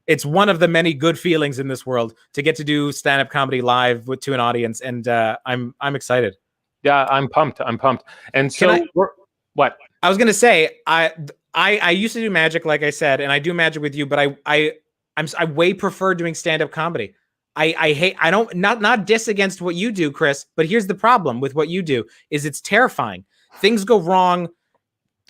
it's one of the many good feelings in this world to get to do stand up comedy live to an audience. And I'm excited. Yeah, I'm pumped. And so what? I was going to say, I used to do magic, like I said, and I do magic with you, but I way prefer doing stand-up comedy. I don't not diss against what you do, Chris, but here's the problem with what you do is it's terrifying. Things go wrong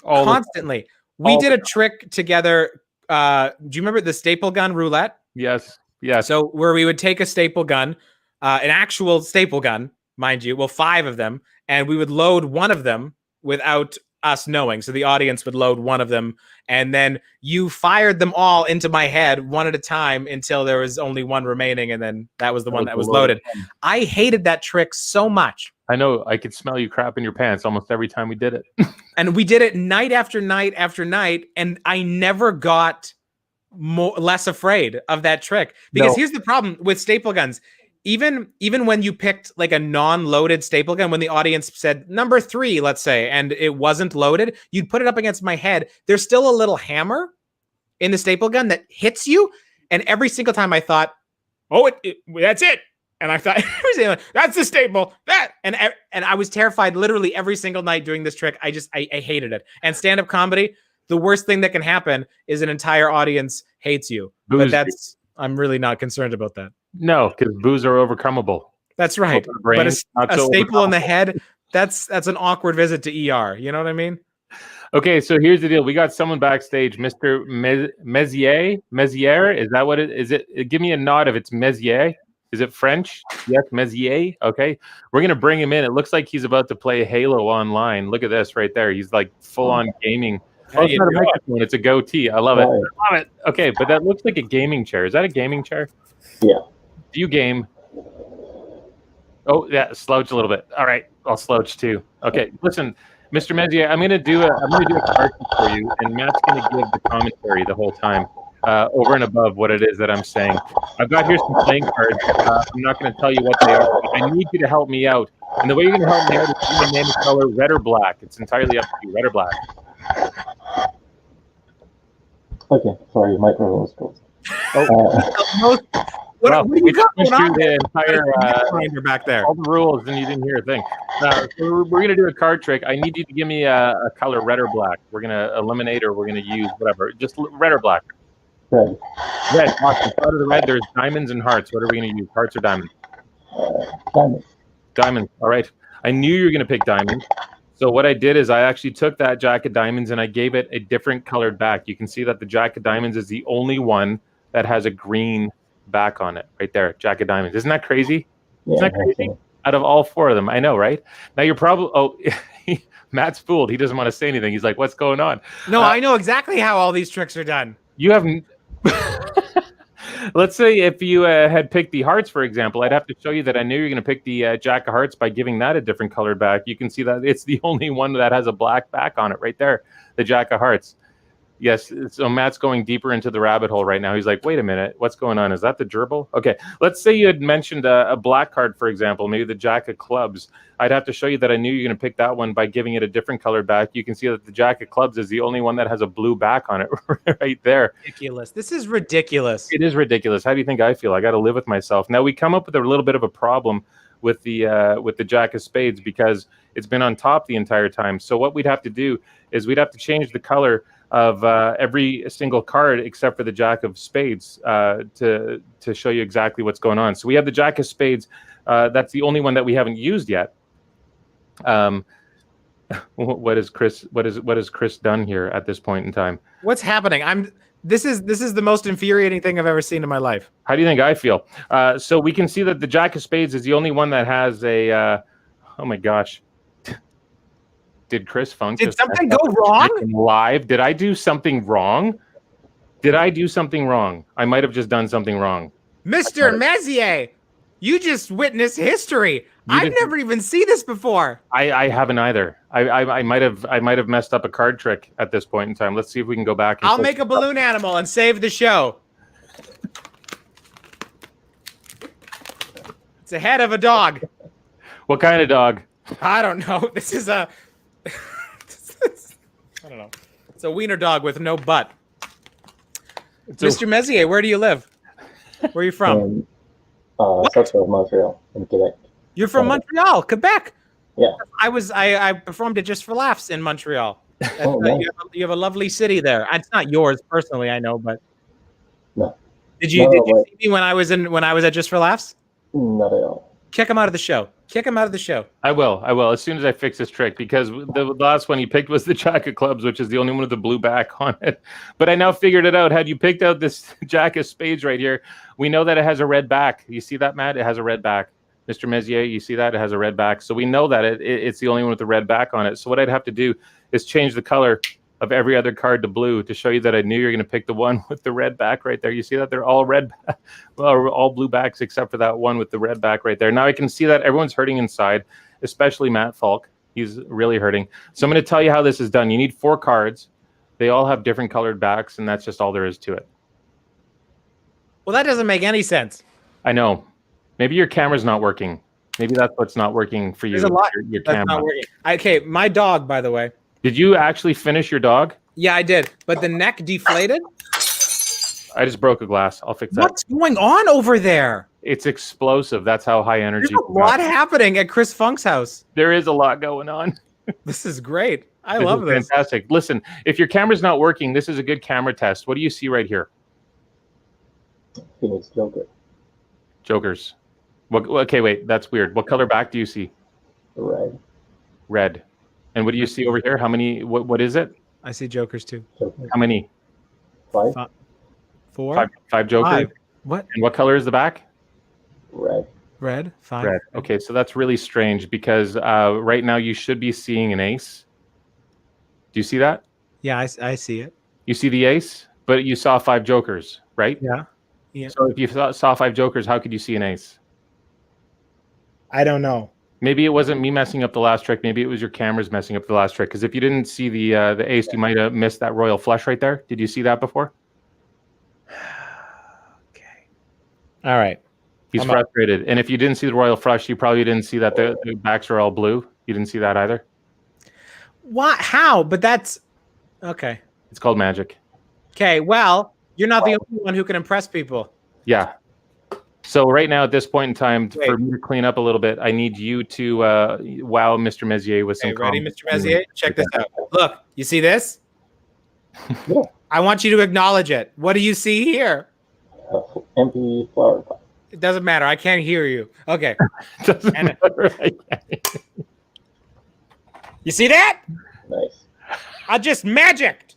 constantly. We did a trick together. Do you remember the staple gun roulette? Yes. So where we would take a staple gun, an actual staple gun, mind you, well, 5 of them, and we would load one of them without us knowing. So the audience would load one of them, and then you fired them all into my head one at a time until there was only one remaining, and then that was the one that was loaded. I hated that trick so much. I know. I could smell you crap in your pants almost every time we did it. And we did it night after night after night, and I never got less afraid of that trick. Because here's the problem with staple guns. Even when you picked like a non-loaded staple gun, when the audience said number 3, let's say, and it wasn't loaded, you'd put it up against my head. There's still a little hammer in the staple gun that hits you. And every single time I thought, oh, that's it. And I thought, that's the staple. And I was terrified literally every single night doing this trick. I hated it. And stand-up comedy, the worst thing that can happen is an entire audience hates you. But I'm really not concerned about that. No, because boos are overcomable. That's right. But a staple in the head, that's an awkward visit to ER. You know what I mean? Okay, so here's the deal. We got someone backstage, Mr. Mezier. Mezier, is that what it is? Give me a nod if it's Mezier. Is it French? Yes, Mezier. Okay, we're gonna bring him in. It looks like he's about to play Halo online. Look at this right there. He's like full on gaming. How Oh, it's you not a doing? microphone. It's a goatee. I love it. Right. I love it. Okay, but that looks like a gaming chair. Is that a gaming chair? Yeah. Do you game? Oh yeah, slouch a little bit. All right, I'll slouch too. Okay, listen, Mr. Mezier, I'm gonna do a card for you, and Matt's gonna give the commentary the whole time, over and above what it is that I'm saying. I've got here some playing cards. I'm not gonna tell you what they are. But I need you to help me out, and the way you're gonna help me out is you're gonna name the color red or black. It's entirely up to you, red or black. Okay. Sorry, your microphone was closed. What, Well, what do we you got just going went on through there? the entire You're back there. all the rules, and you didn't hear a thing. So we're gonna do a card trick. I need you to give me a color, red or black. We're gonna eliminate, or we're gonna use whatever. Just red or black. Red. Red. Awesome. Out of the red, there's diamonds and hearts. What are we gonna use? Hearts or diamonds? Diamond. Diamonds. All right. I knew you were gonna pick diamonds. So what I did is I actually took that jack of diamonds and I gave it a different colored back. You can see that the jack of diamonds is the only one that has a green back on it right there. Jack of diamonds. Isn't that crazy? Yeah. Isn't that crazy? Out of all four of them, I know, right? Now you're probably Matt's fooled. He doesn't want to say anything. He's like, "What's going on?" No, I know exactly how all these tricks are done. You haven't. Let's say if you had picked the hearts, for example, I'd have to show you that I knew you're going to pick the jack of hearts by giving that a different colored back. You can see that it's the only one that has a black back on it right there, the jack of hearts. Yes, so Matt's going deeper into the rabbit hole right now. He's like, wait a minute, what's going on? Is that the gerbil? Okay, let's say you had mentioned a black card, for example, maybe the jack of clubs. I'd have to show you that I knew you're going to pick that one by giving it a different colored back. You can see that the jack of clubs is the only one that has a blue back on it right there. Ridiculous. This is ridiculous. It is ridiculous. How do you think I feel? I got to live with myself. Now we come up with a little bit of a problem with the jack of spades because it's been on top the entire time. So what we'd have to do is we'd have to change the color of every single card except for the jack of spades to show you exactly what's going on. So we have the jack of spades. That's the only one that we haven't used yet. What is Chris done here at this point in time? What's happening? This is the most infuriating thing I've ever seen in my life. How do you think I feel? So we can see that the jack of spades is the only one that has a oh my gosh. Did Chris Funk Did something go wrong? Live? Did I do something wrong? Did I do something wrong? I might have just done something wrong. Mr. Mezier, you just witnessed history. I've never even seen this before. I haven't either. I might have messed up a card trick at this point in time. Let's see if we can go back. And I'll make a balloon animal and save the show. It's a head of a dog. What kind of dog? I don't know. This is a I don't know. It's a wiener dog with no butt. Mr. Mezier, where do you live? Where are you from? South of Montreal in Quebec. You're from Montreal, Quebec. Yeah. I performed it Just for Laughs in Montreal. Oh, nice. You have a lovely city there. It's not yours personally, I know, but No. Did you see me when I was at Just for Laughs? Not at all. Kick him out of the show. Kick him out of the show. I will as soon as I fix this trick because the last one he picked was the jack of clubs, which is the only one with the blue back on it. But I now figured it out. Had you picked out this jack of spades right here, we know that it has a red back. You see that, Matt? It has a red back. Mr. Mezier, you see that? It has a red back. So we know that it's the only one with the red back on it. So what I'd have to do is change the color of every other card to blue to show you that I knew you're going to pick the one with the red back right there. You see that? They're all red, well, all blue backs except for that one with the red back right there. Now I can see that everyone's hurting inside, especially Matt Falk. He's really hurting. So I'm going to tell you how this is done. You need 4 cards. They all have different colored backs, and that's just all there is to it. Well, that doesn't make any sense. I know. Maybe your camera's not working. Maybe that's what's not working for you. There's a lot your that's camera. not working. Okay, my dog, by the way. Did you actually finish your dog? Yeah, I did. But the neck deflated. I just broke a glass. I'll fix that. What's going on over there? It's explosive. That's how high energy. There's a lot happening at Chris Funk's house. There is a lot going on. This is great. I love this. Fantastic. Listen, if your camera's not working, this is a good camera test. What do you see right here? Phoenix Joker. Jokers. Okay, wait. That's weird. What color back do you see? Red. Red. And what do you see over here? How many? What is it? I see jokers too. Joker. How many? 5. 4. Five jokers. 5. What? And what color is the back? Red. Red. 5. Red. Okay, so that's really strange because right now you should be seeing an ace. Do you see that? Yeah, I see it. You see the ace, but you saw 5 jokers, right? Yeah. Yeah. So if you saw 5 jokers, how could you see an ace? I don't know. Maybe it wasn't me messing up the last trick. Maybe it was your cameras messing up the last trick. Because if you didn't see the ace, you might have missed that royal flush right there. Did you see that before? Okay. All right. He's frustrated. And if you didn't see the royal flush, you probably didn't see that the backs are all blue. You didn't see that either. What? How? But that's okay. It's called magic. Okay. Well, you're not the only one who can impress people. Yeah. So right now, at this point in time, Wait. for me to clean up a little bit, I need you to wow Mr. Messier with some. Okay, ready, Mr. Messier? Check this out. Look, you see this? Yeah. I want you to acknowledge it. What do you see here? Empty flower pot. It doesn't matter. I can't hear you. Okay. Doesn't matter. You see that? Nice. I just magicked.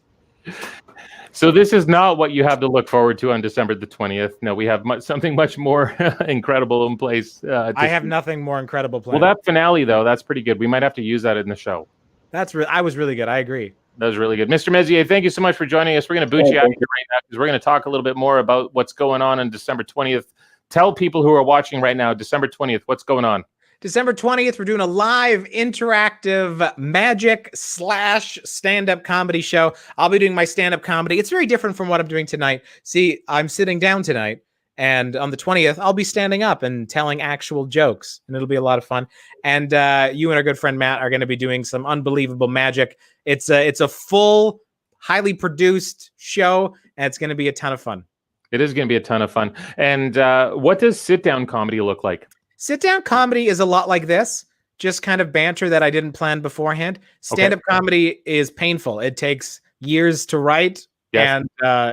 So this is not what you have to look forward to on December the 20th. No, we have something much more incredible in place. I have nothing more incredible planned. Well, that finale, though, that's pretty good. We might have to use that in the show. I was really good. I agree. That was really good. Mr. Messier, thank you so much for joining us. We're going to boot you out of here right now because we're going to talk a little bit more about what's going on December 20th. Tell people who are watching right now, December 20th, what's going on? December 20th, we're doing a live interactive magic / stand-up comedy show. I'll be doing my stand-up comedy. It's very different from what I'm doing tonight. See, I'm sitting down tonight, and on the 20th, I'll be standing up and telling actual jokes, and it'll be a lot of fun. And you and our good friend Matt are going to be doing some unbelievable magic. It's a full, highly produced show, and it's going to be a ton of fun. It is going to be a ton of fun. And what does sit-down comedy look like? Sit-down comedy is a lot like this, just kind of banter that I didn't plan beforehand. Stand-up comedy is painful. It takes years to write, and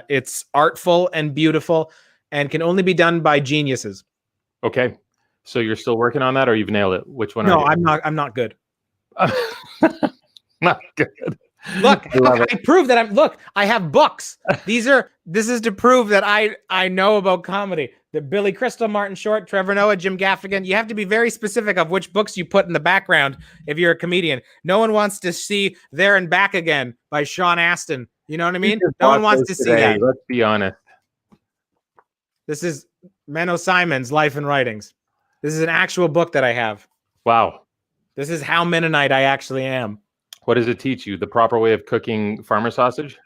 it's artful and beautiful and can only be done by geniuses. Okay. So you're still working on that, or you've nailed it? Which one? No, are you? I'm not good. Not good. Look, I prove that look, I have books. This is to prove that I know about comedy. The Billy Crystal, Martin Short, Trevor Noah, Jim Gaffigan. You have to be very specific of which books you put in the background if you're a comedian. No one wants to see There and Back Again by Sean Astin. You know what I mean? No one wants to see that. Let's be honest. This is Menno Simon's Life and Writings. This is an actual book that I have. Wow. This is how Mennonite I actually am. What does it teach you? The proper way of cooking farmer sausage?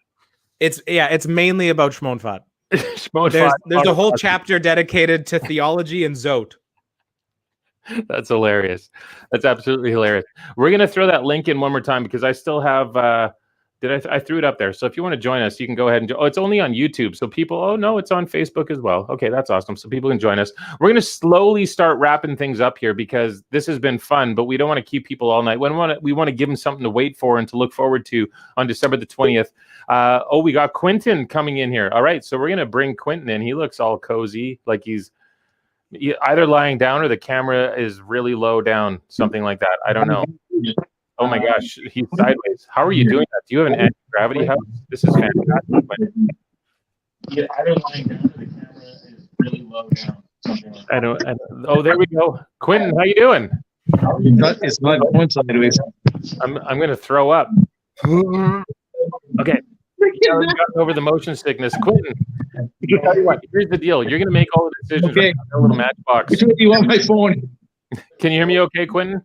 It's mainly about Schmonfat. Schmonfat. There's a whole chapter dedicated to theology and Zote. That's hilarious. That's absolutely hilarious. We're going to throw that link in one more time because I still have I threw it up there. So if you want to join us, you can go ahead and it's only on YouTube. So people, no, it's on Facebook as well. Okay, that's awesome. So people can join us. We're going to slowly start wrapping things up here because this has been fun, but we don't want to keep people all night. We want to give them something to wait for and to look forward to on December the 20th. We got Quentin coming in here. All right, so we're going to bring Quentin in. He looks all cozy, like he's either lying down or the camera is really low down, something like that. I don't know. Oh my gosh, he's sideways. How are you doing that? Do you have an anti-gravity house? This is fantastic. Yeah, either lying down or the camera is really low down. I don't. Oh, there we go. Quentin, how you doing? It's not going sideways. I'm going to throw up. Okay. Now we've gotten over the motion sickness. Quentin, tell you what, here's the deal. You're going to make all the decisions. Okay. A little matchbox. Which one do you want my phone? Can you hear me okay, Quentin?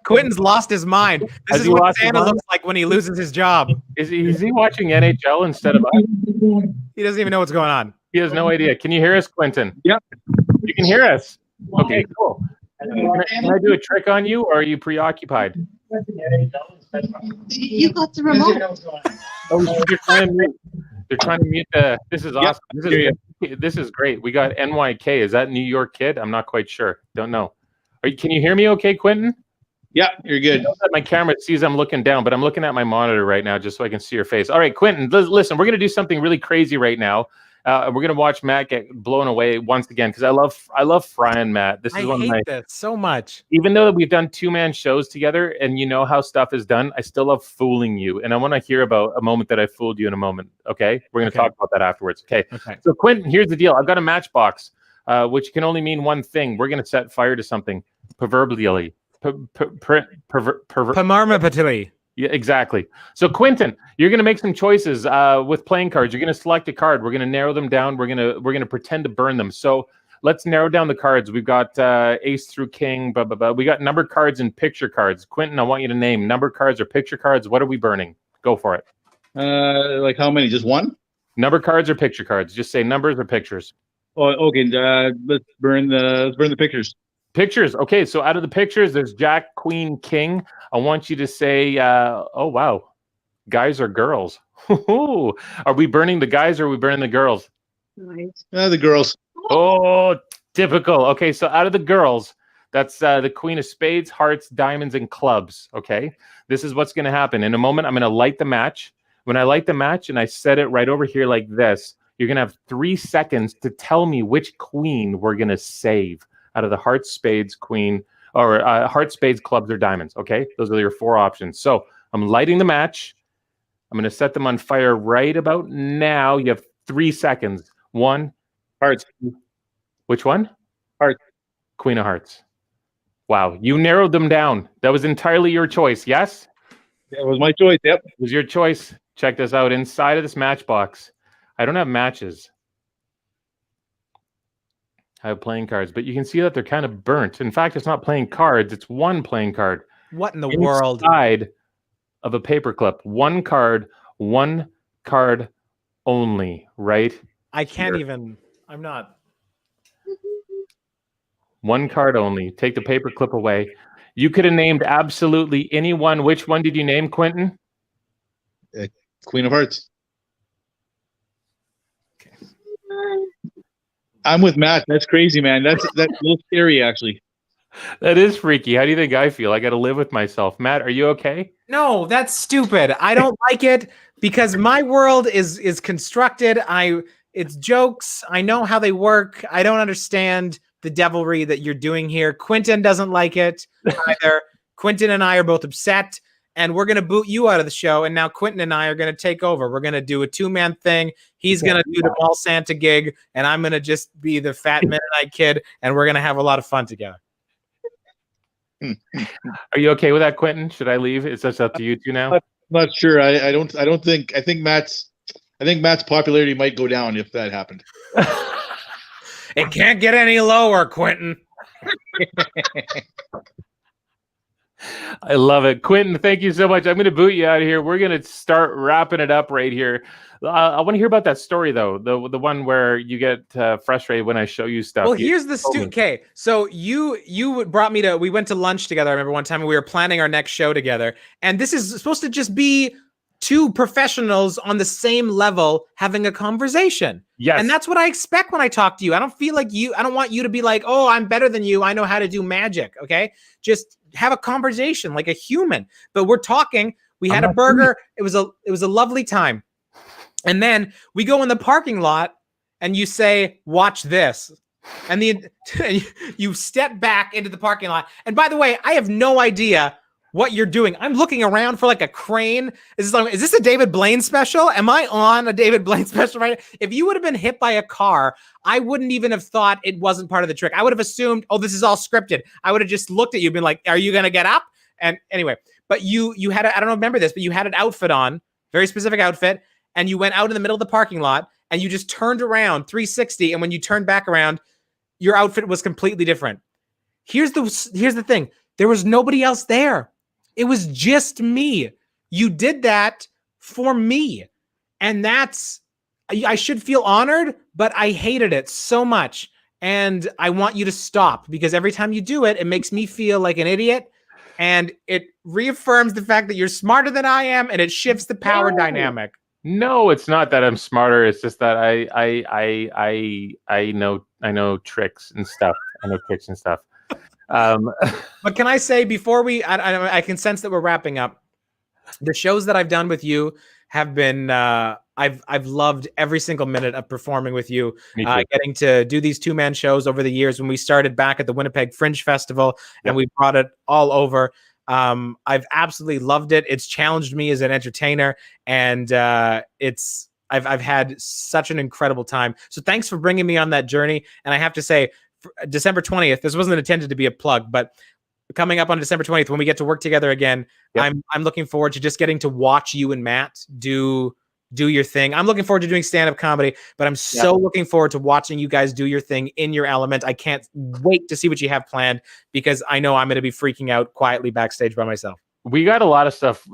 Quentin's lost his mind. This is what Santa looks like when he loses his job. Is he watching NHL instead of us? He doesn't even know what's going on. He has no idea. Can you hear us, Quentin? Yep. You can hear us. Okay, cool. Can I do a trick on you, or are you preoccupied? You got the remote. Oh, they're trying to mute the. This is awesome. This is great. We got NYK. Is that New York Kid? I'm not quite sure. Don't know. Can you hear me okay, Quentin? Yeah, you're good. I know that my camera sees I'm looking down, but I'm looking at my monitor right now just so I can see your face. All right, Quentin, listen, we're going to do something really crazy right now. We're gonna watch Matt get blown away once again because I love Frying Matt. This is I one of my. hate this so much. Even though we've done 2-man shows together, and you know how stuff is done, I still love fooling you, and I want to hear about a moment that I fooled you in a moment. Okay, we're gonna talk about that afterwards. Okay. So Quentin, here's the deal. I've got a matchbox, which can only mean one thing. We're gonna set fire to something, proverbially. Pamarmapatili. Yeah, exactly. So Quentin, you're going to make some choices with playing cards. You're going to select a card. We're going to narrow them down. We're going to pretend to burn them. So let's narrow down the cards. We've got ace through king. Blah, blah, blah. We got number cards and picture cards. Quentin, I want you to name number cards or picture cards. What are we burning? Go for it. Like how many? Just one? Number cards or picture cards. Just say numbers or pictures. Oh, okay. Let's burn the pictures. Pictures. Okay, so out of the pictures, there's Jack, Queen, King. I want you to say, oh, wow, guys or girls? Are we burning the guys or are we burning the girls? The girls. Oh, typical. Okay, so out of the girls, that's the Queen of Spades, Hearts, Diamonds, and Clubs. Okay, this is what's going to happen. In a moment, I'm going to light the match. When I light the match and I set it right over here like this, you're going to have 3 seconds to tell me which queen we're going to save out of the Hearts, Spades, Queen, or Hearts, Spades, Clubs, or Diamonds. Okay, those are your 4 options. So I'm lighting the match. I'm going to set them on fire right about now. You have 3 seconds. 1. Hearts. Which one? Hearts. Queen of Hearts. Wow, you narrowed them down. That was entirely your choice, yes? That was my choice, yep. It was your choice. Check this out. Inside of this matchbox, I don't have matches. I have playing cards, but you can see that they're kind of burnt. In fact, it's not playing cards. It's 1 playing card. What in the world? Inside of a paperclip. 1 card, 1 card only, right? I can't even. I'm not. 1 card only. Take the paperclip away. You could have named absolutely anyone. Which one did you name, Quentin? Queen of Hearts. I'm with Matt. That's crazy, man. That's a little scary, actually. That is freaky. How do you think I feel? I got to live with myself. Matt, are you okay? No, that's stupid. I don't like it because my world is constructed. It's jokes. I know how they work. I don't understand the devilry that you're doing here. Quentin doesn't like it either. Quentin and I are both upset, and we're going to boot you out of the show. And now Quentin and I are going to take over. We're going to do a 2-man thing. He's going to do the Mall Santa gig, and I'm going to just be the fat Mennonite kid, and we're going to have a lot of fun together. Are you okay with that, Quentin? Should I leave? It's just up to you two now. I'm not sure. I don't think. I think Matt's popularity might go down if that happened. It can't get any lower, Quentin. I love it. Quentin, thank you so much. I'm going to boot you out of here. We're going to start wrapping it up right here. I want to hear about that story, though, the one where you get frustrated when I show you stuff. Well, here's the okay. So you brought me to. We went to lunch together. I remember one time we were planning our next show together, and this is supposed to just be 2 professionals on the same level having a conversation. Yes. And that's what I expect when I talk to you. I don't feel like I don't want you to be like, oh, I'm better than you. I know how to do magic. Okay. Just have a conversation like a human. But we're talking. We had a burger. It was a lovely time. And then we go in the parking lot and you say, watch this. And you step back into the parking lot. And by the way, I have no idea what you're doing. I'm looking around for like a crane. Is this a David Blaine special? Am I on a David Blaine special right now? If you would have been hit by a car, I wouldn't even have thought it wasn't part of the trick. I would have assumed, oh, this is all scripted. I would have just looked at you and been like, are you going to get up? And anyway, but you had, I don't remember this, but you had an outfit on, very specific outfit, and you went out in the middle of the parking lot and you just turned around 360. And when you turned back around, your outfit was completely different. Here's the thing. There was nobody else there. It was just me. You did that for me. And I should feel honored, but I hated it so much. And I want you to stop because every time you do it, it makes me feel like an idiot. And it reaffirms the fact that you're smarter than I am, and it shifts the power dynamic. No, it's not that I'm smarter. It's just that I know tricks and stuff. I know tricks and stuff. But can I say before I can sense that we're wrapping up. The shows that I've done with you have been I've loved every single minute of performing with you. Me too. Getting to do these 2-man shows over the years when we started back at the Winnipeg Fringe Festival, and Yep. we brought it all over. I've absolutely loved it. It's challenged me as an entertainer, and I've had such an incredible time. So thanks for bringing me on that journey. And I have to say, December 20th, this wasn't intended to be a plug, but coming up on December 20th, when we get to work together again, Yep. I'm looking forward to just getting to watch you and Matt do your thing. I'm looking forward to doing stand-up comedy, but I'm so looking forward to watching you guys do your thing in your element. I can't wait to see what you have planned, because I know I'm going to be freaking out quietly backstage by myself. We got a lot of stuff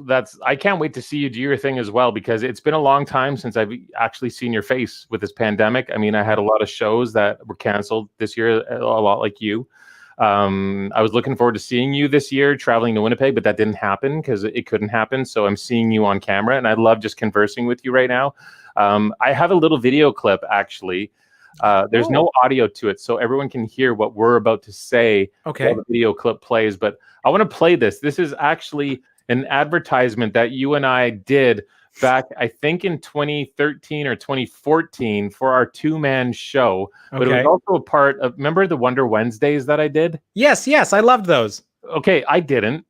I can't wait to see you do your thing as well, because it's been a long time since I've actually seen your face with this pandemic. I mean, I had a lot of shows that were canceled this year, a lot like you. I was looking forward to seeing you this year traveling to Winnipeg, but that didn't happen because it couldn't happen. So I'm seeing you on camera, and I love just conversing with you right now. I have a little video clip, actually. There's no audio to it, so everyone can hear what we're about to say while the video clip plays. But I want to play this. This is actually an advertisement that you and I did back, I think, in 2013 or 2014 for our 2-man show. But it was also a part of, remember the Wonder Wednesdays that I did? Yes, I loved those. Okay, I didn't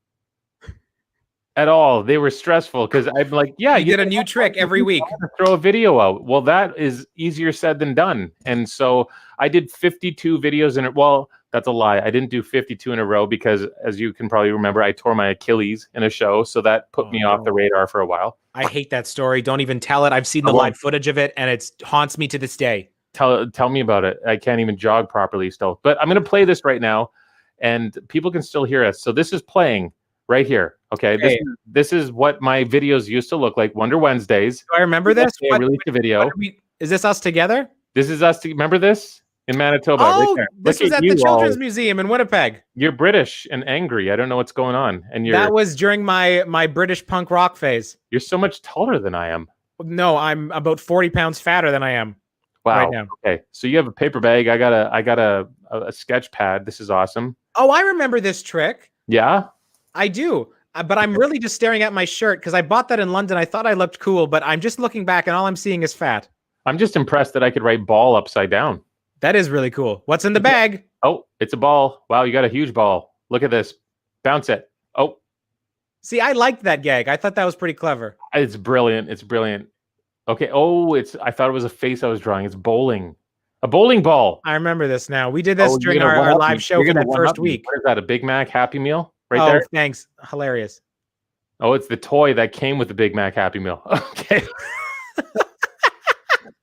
at all. They were stressful because I'm like, yeah, you did a new trick every week. Throw a video out. Well, that is easier said than done. And so I did 52 videos in it. Well, that's a lie. I didn't do 52 in a row because, as you can probably remember, I tore my Achilles in a show. So that put me off the radar for a while. I hate that story. Don't even tell it. I've seen the live footage of it, and it haunts me to this day. Tell me about it. I can't even jog properly still. But I'm going to play this right now, and people can still hear us. So this is playing right here. Okay. This is what my videos used to look like. Wonder Wednesdays. Do I remember this? I released a video. Is this us together? This is us. Remember this? In Manitoba. Oh, right there. This was at the Children's Museum in Winnipeg. You're British and angry. I don't know what's going on. And that was during my British punk rock phase. You're so much taller than I am. No, I'm about 40 pounds fatter than I am. Wow. Right now. Okay. So you have a paper bag. I got a sketch pad. This is awesome. Oh, I remember this trick. Yeah. I do. But I'm really just staring at my shirt because I bought that in London. I thought I looked cool, but I'm just looking back and all I'm seeing is fat. I'm just impressed that I could write ball upside down. That is really cool. What's in the bag? Oh, it's a ball. Wow, you got a huge ball. Look at this. Bounce it. Oh. See, I liked that gag. I thought that was pretty clever. It's brilliant. It's brilliant. Okay. Oh, I thought it was a face I was drawing. It's bowling. A bowling ball. I remember this now. We did this during our live show for that first week. What is that? A Big Mac Happy Meal? Right there? Thanks. Hilarious. Oh, it's the toy that came with the Big Mac Happy Meal. Okay.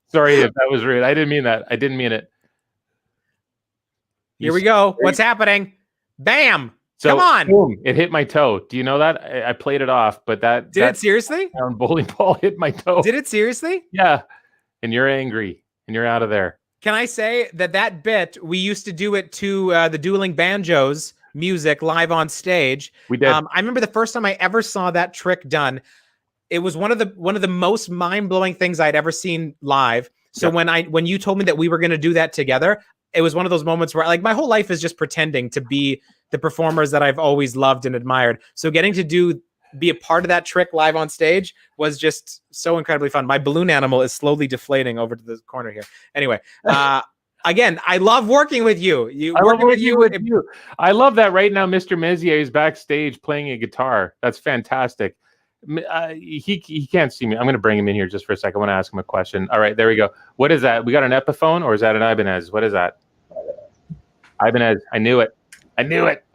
Sorry if that was rude. I didn't mean that. I didn't mean it. Here we go. What's happening? Bam! So, come on! Boom, it hit my toe. Do you know that? I played it off, but that did it seriously? Bowling ball hit my toe. Did it seriously? Yeah. And you're angry, and you're out of there. Can I say that bit, we used to do it to the Dueling Banjos music live on stage. We did. I remember the first time I ever saw that trick done. It was one of the most mind-blowing things I'd ever seen live. So when you told me that we were going to do that together, it was one of those moments where, like, my whole life is just pretending to be the performers that I've always loved and admired. So getting to be a part of that trick live on stage was just so incredibly fun. My balloon animal is slowly deflating over to the corner here. Anyway, again, I love working with you. I love working with you. I love that right now Mr. Messier is backstage playing a guitar. That's fantastic. He can't see me. I'm going to bring him in here just for a second. I want to ask him a question. All right, there we go. What is that? We got an Epiphone, or is that an Ibanez? What is that? Ibanez. I knew it.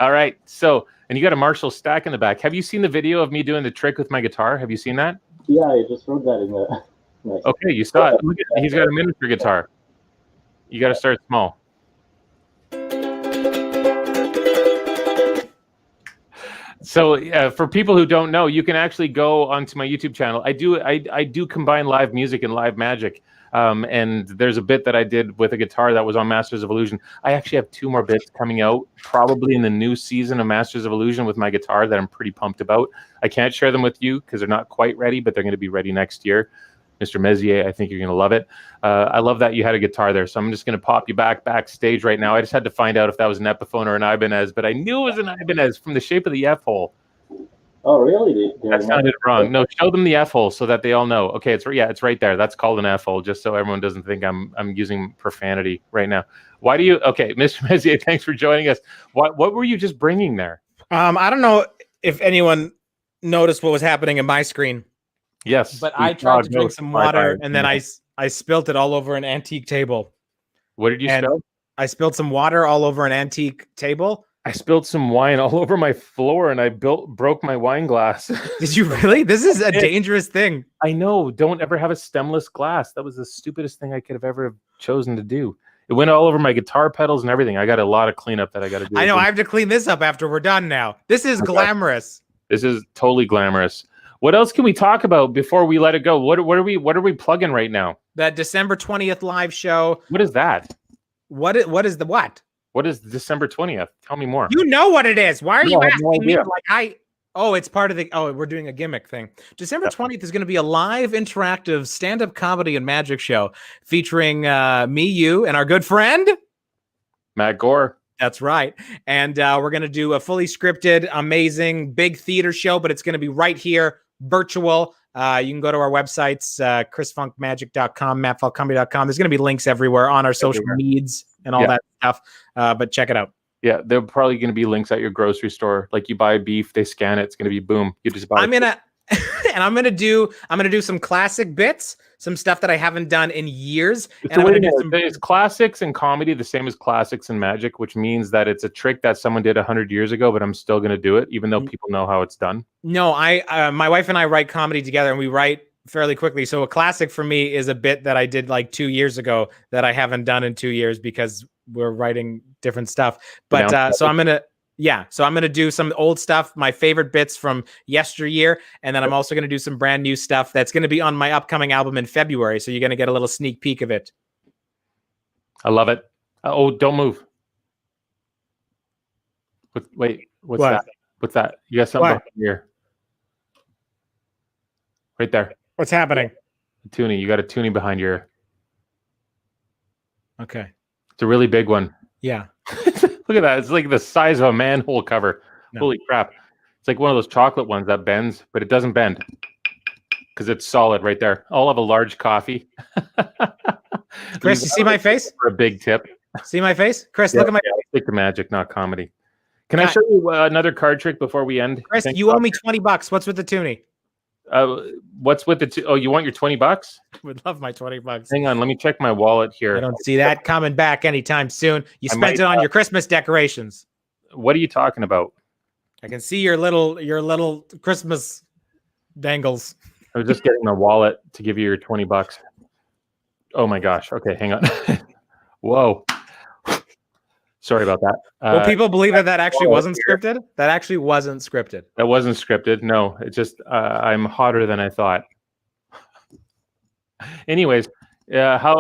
All right. So, and you got a Marshall stack in the back. Have you seen the video of me doing the trick with my guitar? Have you seen that? Yeah, I just wrote that in the. Okay, you saw it. Look at, he's got a miniature guitar. You got to start small. So for people who don't know, you can actually go onto my YouTube channel. I do combine live music and live magic. And there's a bit that I did with a guitar that was on Masters of Illusion. I actually have 2 more bits coming out probably in the new season of Masters of Illusion with my guitar that I'm pretty pumped about. I can't share them with you because they're not quite ready, but they're going to be ready next year. Mr. Messier, I think you're going to love it. I love that you had a guitar there, so I'm just going to pop you backstage right now. I just had to find out if that was an Epiphone or an Ibanez, but I knew it was an Ibanez from the shape of the F hole. Oh, really? That sounded wrong. No, show them the F hole so that they all know. Okay, it's right there. That's called an F hole, just so everyone doesn't think I'm using profanity right now. Why do you? Okay, Mr. Messier, thanks for joining us. What were you just bringing there? I don't know if anyone noticed what was happening in my screen. Yes, but I tried to drink some water and then I spilt it all over an antique table. What did you spill? I spilled some water all over an antique table. I spilled some wine all over my floor and I broke my wine glass. Did you really? This is a dangerous thing. I know. Don't ever have a stemless glass. That was the stupidest thing I could have ever chosen to do. It went all over my guitar pedals and everything. I got a lot of cleanup that I got to do. I know. I have to clean this up after we're done now. This is glamorous. This is totally glamorous. What else can we talk about before we let it go? What are we plugging right now? That December 20th live show. What is that? What is the what? What is December 20th? Tell me more. You know what it is. Why are you asking me? Idea. It's part of the. Oh, we're doing a gimmick thing. December 20th is going to be a live, interactive stand-up comedy and magic show featuring me, you, and our good friend Matt Gore. That's right. And we're going to do a fully scripted, amazing, big theater show, but it's going to be right here, virtual. You can go to our websites, chrisfunkmagic.com, mattfalkcomedy.com. There's going to be links everywhere on our social medias and all that stuff. But check it out. Yeah, they're probably going to be links at your grocery store. Like you buy beef, they scan it. It's going to be boom. You just buy. I'm gonna do some classic bits, some stuff that I haven't done in years. It's classics and comedy the same as classics and magic, which means that it's a trick that someone did 100 years ago, but I'm still going to do it, even though people know how it's done. No, my wife and I write comedy together, and we write fairly quickly. So a classic for me is a bit that I did like 2 years ago that I haven't done in 2 years because we're writing different stuff. But so I'm gonna do some old stuff, my favorite bits from yesteryear, and then I'm also gonna do some brand new stuff that's gonna be on my upcoming album in February. So you're gonna get a little sneak peek of it. I love it. Oh, don't move. Wait, what's that? What's that? You got something behind here. Right there. What's happening? Tuning. You got a tuning behind your ear. Okay. It's a really big one. Yeah. Look at that. It's like the size of a manhole cover. No. Holy crap. It's like one of those chocolate ones that bends, but it doesn't bend because it's solid right there. I'll have a large coffee. Chris, you see my face? For a big tip. See my face? Chris, look at my face. I stick to magic, not comedy. Can I show you another card trick before we end? Chris, you owe me $20. What's with the tuning? What's with the you want your $20? Would love my $20. Hang on, let me check my wallet here. I don't see that coming back anytime soon. You spent it on your Christmas decorations. What are you talking about? I can see your little Christmas dangles. I was just getting my wallet to give you your $20. Oh my gosh. Okay, hang on. Whoa. Sorry about that. Well, people believe that actually wasn't scripted. That actually wasn't scripted. That wasn't scripted. No, it just I'm hotter than I thought. Anyways, how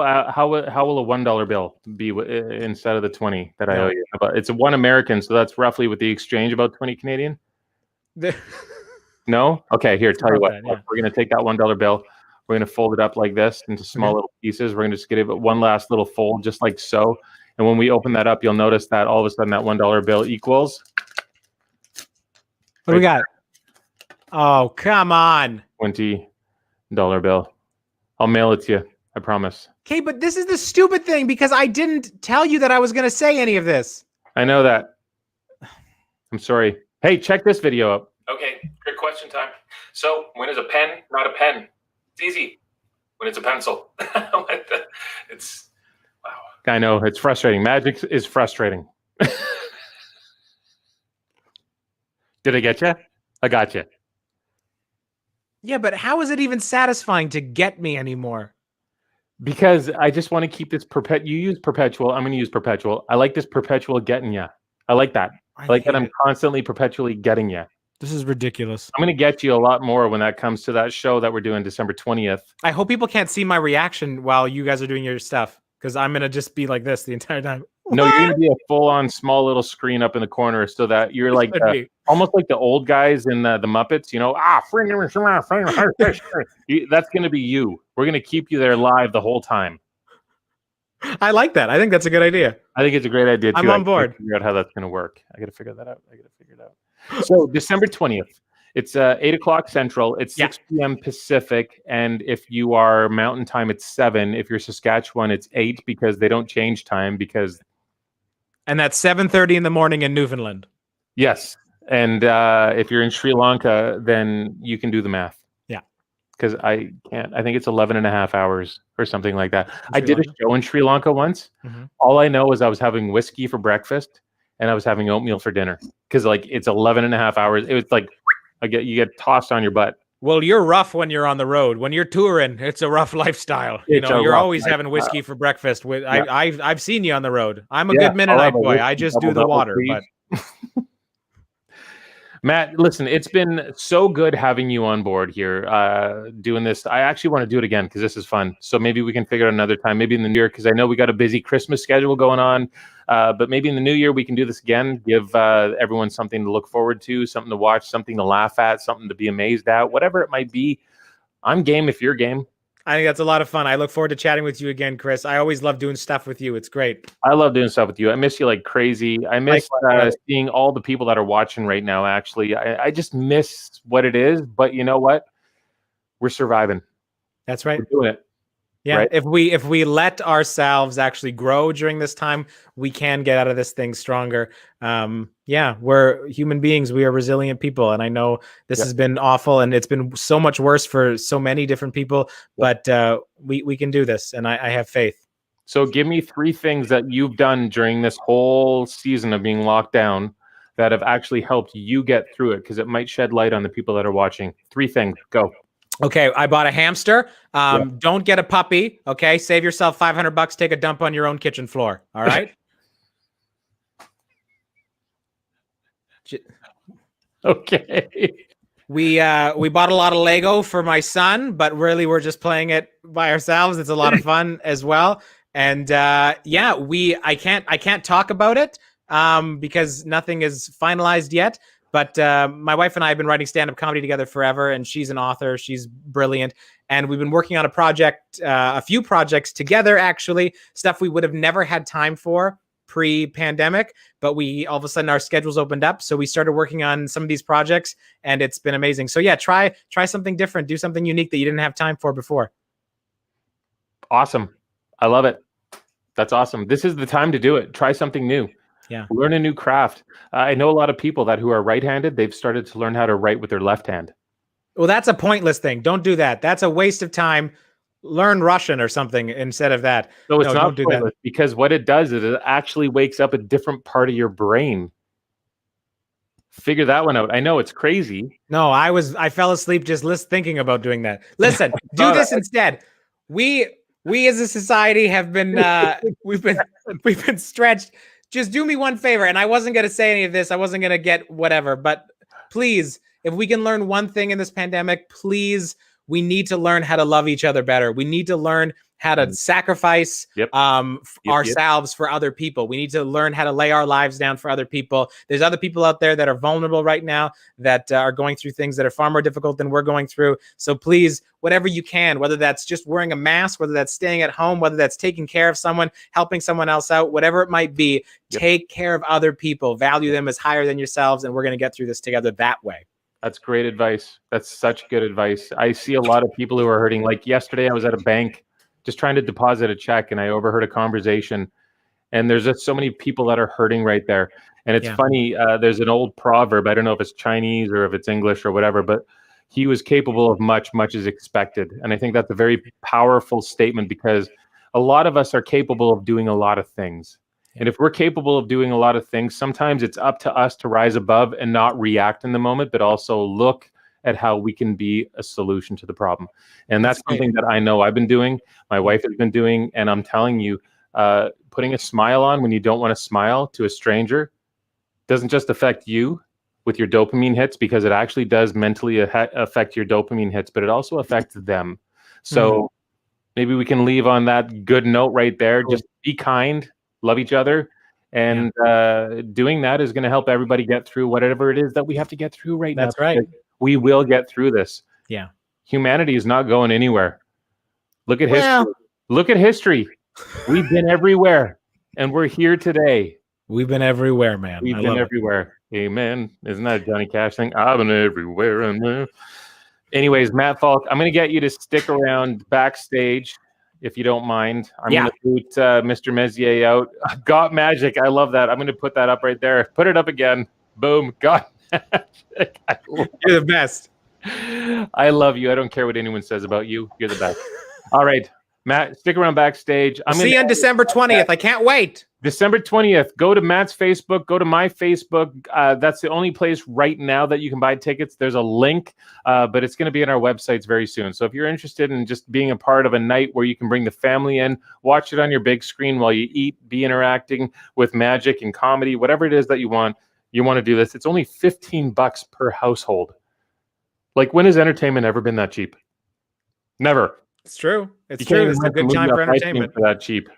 will a $1 bill be instead of the 20 that I owe you? It's a $1 American, so that's roughly with the exchange about 20 Canadian. No? Okay, here. Tell you what. We're gonna take that $1 bill. We're gonna fold it up like this into small little pieces. We're gonna just give it one last little fold, just like so. And when we open that up, you'll notice that all of a sudden that $1 bill equals. What do we got? Oh, come on. $20 bill. I'll mail it to you. I promise. Okay, but this is the stupid thing because I didn't tell you that I was going to say any of this. I know that. I'm sorry. Hey, check this video up. Okay, trick question time. So, when is a pen not a pen? It's easy. When it's a pencil. It's... Wow. I know, it's frustrating. Magic is frustrating. Did I get you? I got you. Yeah, but how is it even satisfying to get me anymore? Because I just want to keep this you use perpetual. I'm going to use perpetual. I like this perpetual getting you. I like that. I like that I'm constantly perpetually getting you. This is ridiculous. I'm going to get you a lot more when that comes to that show that we're doing December 20th. I hope people can't see my reaction while you guys are doing your stuff. Because I'm going to just be like this the entire time. No, you're going to be a full-on small little screen up in the corner so that you're like almost like the old guys in the Muppets, you know. That's going to be you. We're going to keep you there live the whole time. I like that. I think that's a good idea. I think it's a great idea, too. I'm on board. Figure out how that's going to work. I got to figure that out. I got to figure it out. So December 20th. It's 8 o'clock Central. It's Yeah. 6 p.m. Pacific. And if you are Mountain Time, it's 7. If you're Saskatchewan, it's 8 because they don't change time because... And that's 7:30 in the morning in Newfoundland. Yes. And if you're in Sri Lanka, then you can do the math. Yeah. Because I can't. I think it's 11 and a half hours or something like that. I Sri did a Lanka? show in Sri Lanka once. Mhm. All I know is I was having whiskey for breakfast and I was having oatmeal for dinner. Because like it's 11 and a half hours. It was like you get tossed on your butt. Well, you're rough when you're on the road. When you're touring, it's a rough lifestyle. You It's know, a you're rough always having lifestyle. whiskey for breakfast. With Yeah. I've seen you on the road. I'm a Yeah, good Mennonite I'll have a boy. I whiskey just do the double water. please. But Matt, listen, it's been so good having you on board here doing this. I actually want to do it again because this is fun. So maybe we can figure out another time, maybe in the new year, because I know we got a busy Christmas schedule going on. But maybe in the new year, we can do this again, give everyone something to look forward to, something to watch, something to laugh at, something to be amazed at, whatever it might be. I'm game if you're game. I think that's a lot of fun. I look forward to chatting with you again, Chris. I always love doing stuff with you. It's great. I love doing stuff with you. I miss you like crazy. I miss seeing all the people that are watching right now, actually. I just miss what it is. But you know what? We're surviving. That's right. We're doing it. Yeah. Right? If we let ourselves actually grow during this time, we can get out of this thing stronger. Yeah, we're human beings. We are resilient people. And I know this has been awful and it's been so much worse for so many different people, but we can do this. And I have faith. So give me 3 things that you've done during this whole season of being locked down that have actually helped you get through it, because it might shed light on the people that are watching. 3 things. Go. Okay, I bought a hamster. Don't get a puppy. Okay, save yourself $500. Take a dump on your own kitchen floor. All right. Okay. We bought a lot of Lego for my son, but really we're just playing it by ourselves. It's a lot of fun as well. And yeah, I can't talk about it because nothing is finalized yet. But my wife and I have been writing stand-up comedy together forever, and she's an author. She's brilliant. And we've been working on a few projects together, actually, stuff we would have never had time for pre-pandemic, but all of a sudden our schedules opened up. So we started working on some of these projects and it's been amazing. So yeah, try something different, do something unique that you didn't have time for before. Awesome. I love it. That's awesome. This is the time to do it. Try something new. Yeah. Learn a new craft. I know a lot of people who are right-handed, they've started to learn how to write with their left hand. Well, that's a pointless thing. Don't do that. That's a waste of time. Learn Russian or something instead of that. So it's not don't do pointless, that. because what it does is it actually wakes up a different part of your brain. Figure that one out. I know it's crazy. No, I fell asleep just thinking about doing that. Listen, do this instead. We as a society have been we've been stretched. Just do me one favor, and I wasn't going to say any of this. I wasn't going to get whatever, but please, if we can learn one thing in this pandemic, please, we need to learn how to love each other better. We need to learn how to sacrifice ourselves for other people. We need to learn how to lay our lives down for other people. There's other people out there that are vulnerable right now that are going through things that are far more difficult than we're going through. So please, whatever you can, whether that's just wearing a mask, whether that's staying at home, whether that's taking care of someone, helping someone else out, whatever it might be, take care of other people, value them as higher than yourselves, and we're going to get through this together that way. That's great advice. That's such good advice. I see a lot of people who are hurting. Like yesterday, I was at a bank just trying to deposit a check, and I overheard a conversation. And there's just so many people that are hurting right there. And it's funny. There's an old proverb. I don't know if it's Chinese or if it's English or whatever, but he was capable of much, much is expected. And I think that's a very powerful statement, because a lot of us are capable of doing a lot of things. And if we're capable of doing a lot of things, sometimes it's up to us to rise above and not react in the moment, but also look at how we can be a solution to the problem. And that's something that I know I've been doing, my wife has been doing, and I'm telling you, putting a smile on when you don't want to smile to a stranger doesn't just affect you with your dopamine hits, because it actually does mentally affect your dopamine hits, but it also affects them. So maybe we can leave on that good note right there. Just be kind, love each other. And doing that is going to help everybody get through whatever it is that we have to get through right now. That's right. We will get through this. Yeah. Humanity is not going anywhere. Look at history. Look at history. We've been everywhere, and we're here today. We've been everywhere, man. We've I been love it. everywhere. Amen. Isn't that a Johnny Cash thing? I've been everywhere. And anyways, Matt Falk, I'm going to get you to stick around backstage if you don't mind. I'm Yeah. going to boot Mr. Mezier out. Got Magic. I love that. I'm going to put that up right there. Put it up again. Boom. Got Magic. You're the best. I love you. I don't care what anyone says about you. You're the best. All right, Matt, stick around backstage. I'll see you on December 20th. I can't wait. December 20th. Go to Matt's Facebook. Go to my Facebook. That's the only place right now that you can buy tickets. There's a link, but it's going to be on our websites very soon. So if you're interested in just being a part of a night where you can bring the family in, watch it on your big screen while you eat, be interacting with magic and comedy, whatever it is that you want to do this. It's only $15 per household. Like, when has entertainment ever been that cheap? Never. It's true. It's You can't true. even It's a rent the good movie time off for iTunes entertainment. for that cheap.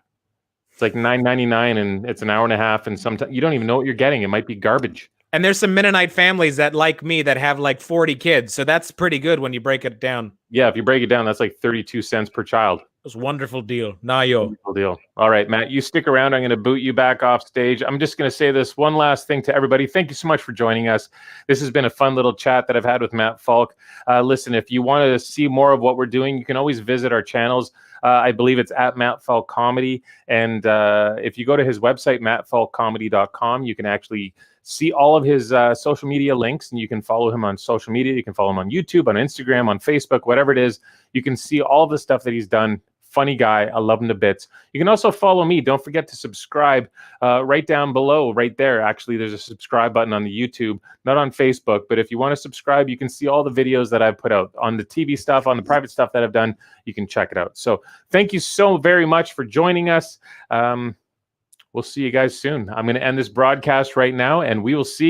It's like $9.99 and it's an hour and a half, and sometimes you don't even know what you're getting. It might be garbage. And there's some Mennonite families that, like me, that have like 40 kids. So that's pretty good when you break it down. Yeah, if you break it down, that's like 32 cents per child. It's a wonderful deal. Nayo. Wonderful deal. All right, Matt, you stick around. I'm going to boot you back off stage. I'm just going to say this one last thing to everybody. Thank you so much for joining us. This has been a fun little chat that I've had with Matt Falk. Listen, if you want to see more of what we're doing, you can always visit our channels. I believe it's at Matt Falk Comedy. And if you go to his website, mattfalkcomedy.com, you can actually see all of his social media links, and you can follow him on social media. You can follow him on YouTube, on Instagram, on Facebook, whatever it is. You can see all the stuff that he's done. Funny guy. I love him to bits. You can also follow me. Don't forget to subscribe right down below, right there. Actually, there's a subscribe button on the YouTube, not on Facebook. But if you want to subscribe, you can see all the videos that I've put out on the TV stuff, on the private stuff that I've done. You can check it out. So thank you so very much for joining us. We'll see you guys soon. I'm going to end this broadcast right now, and we will see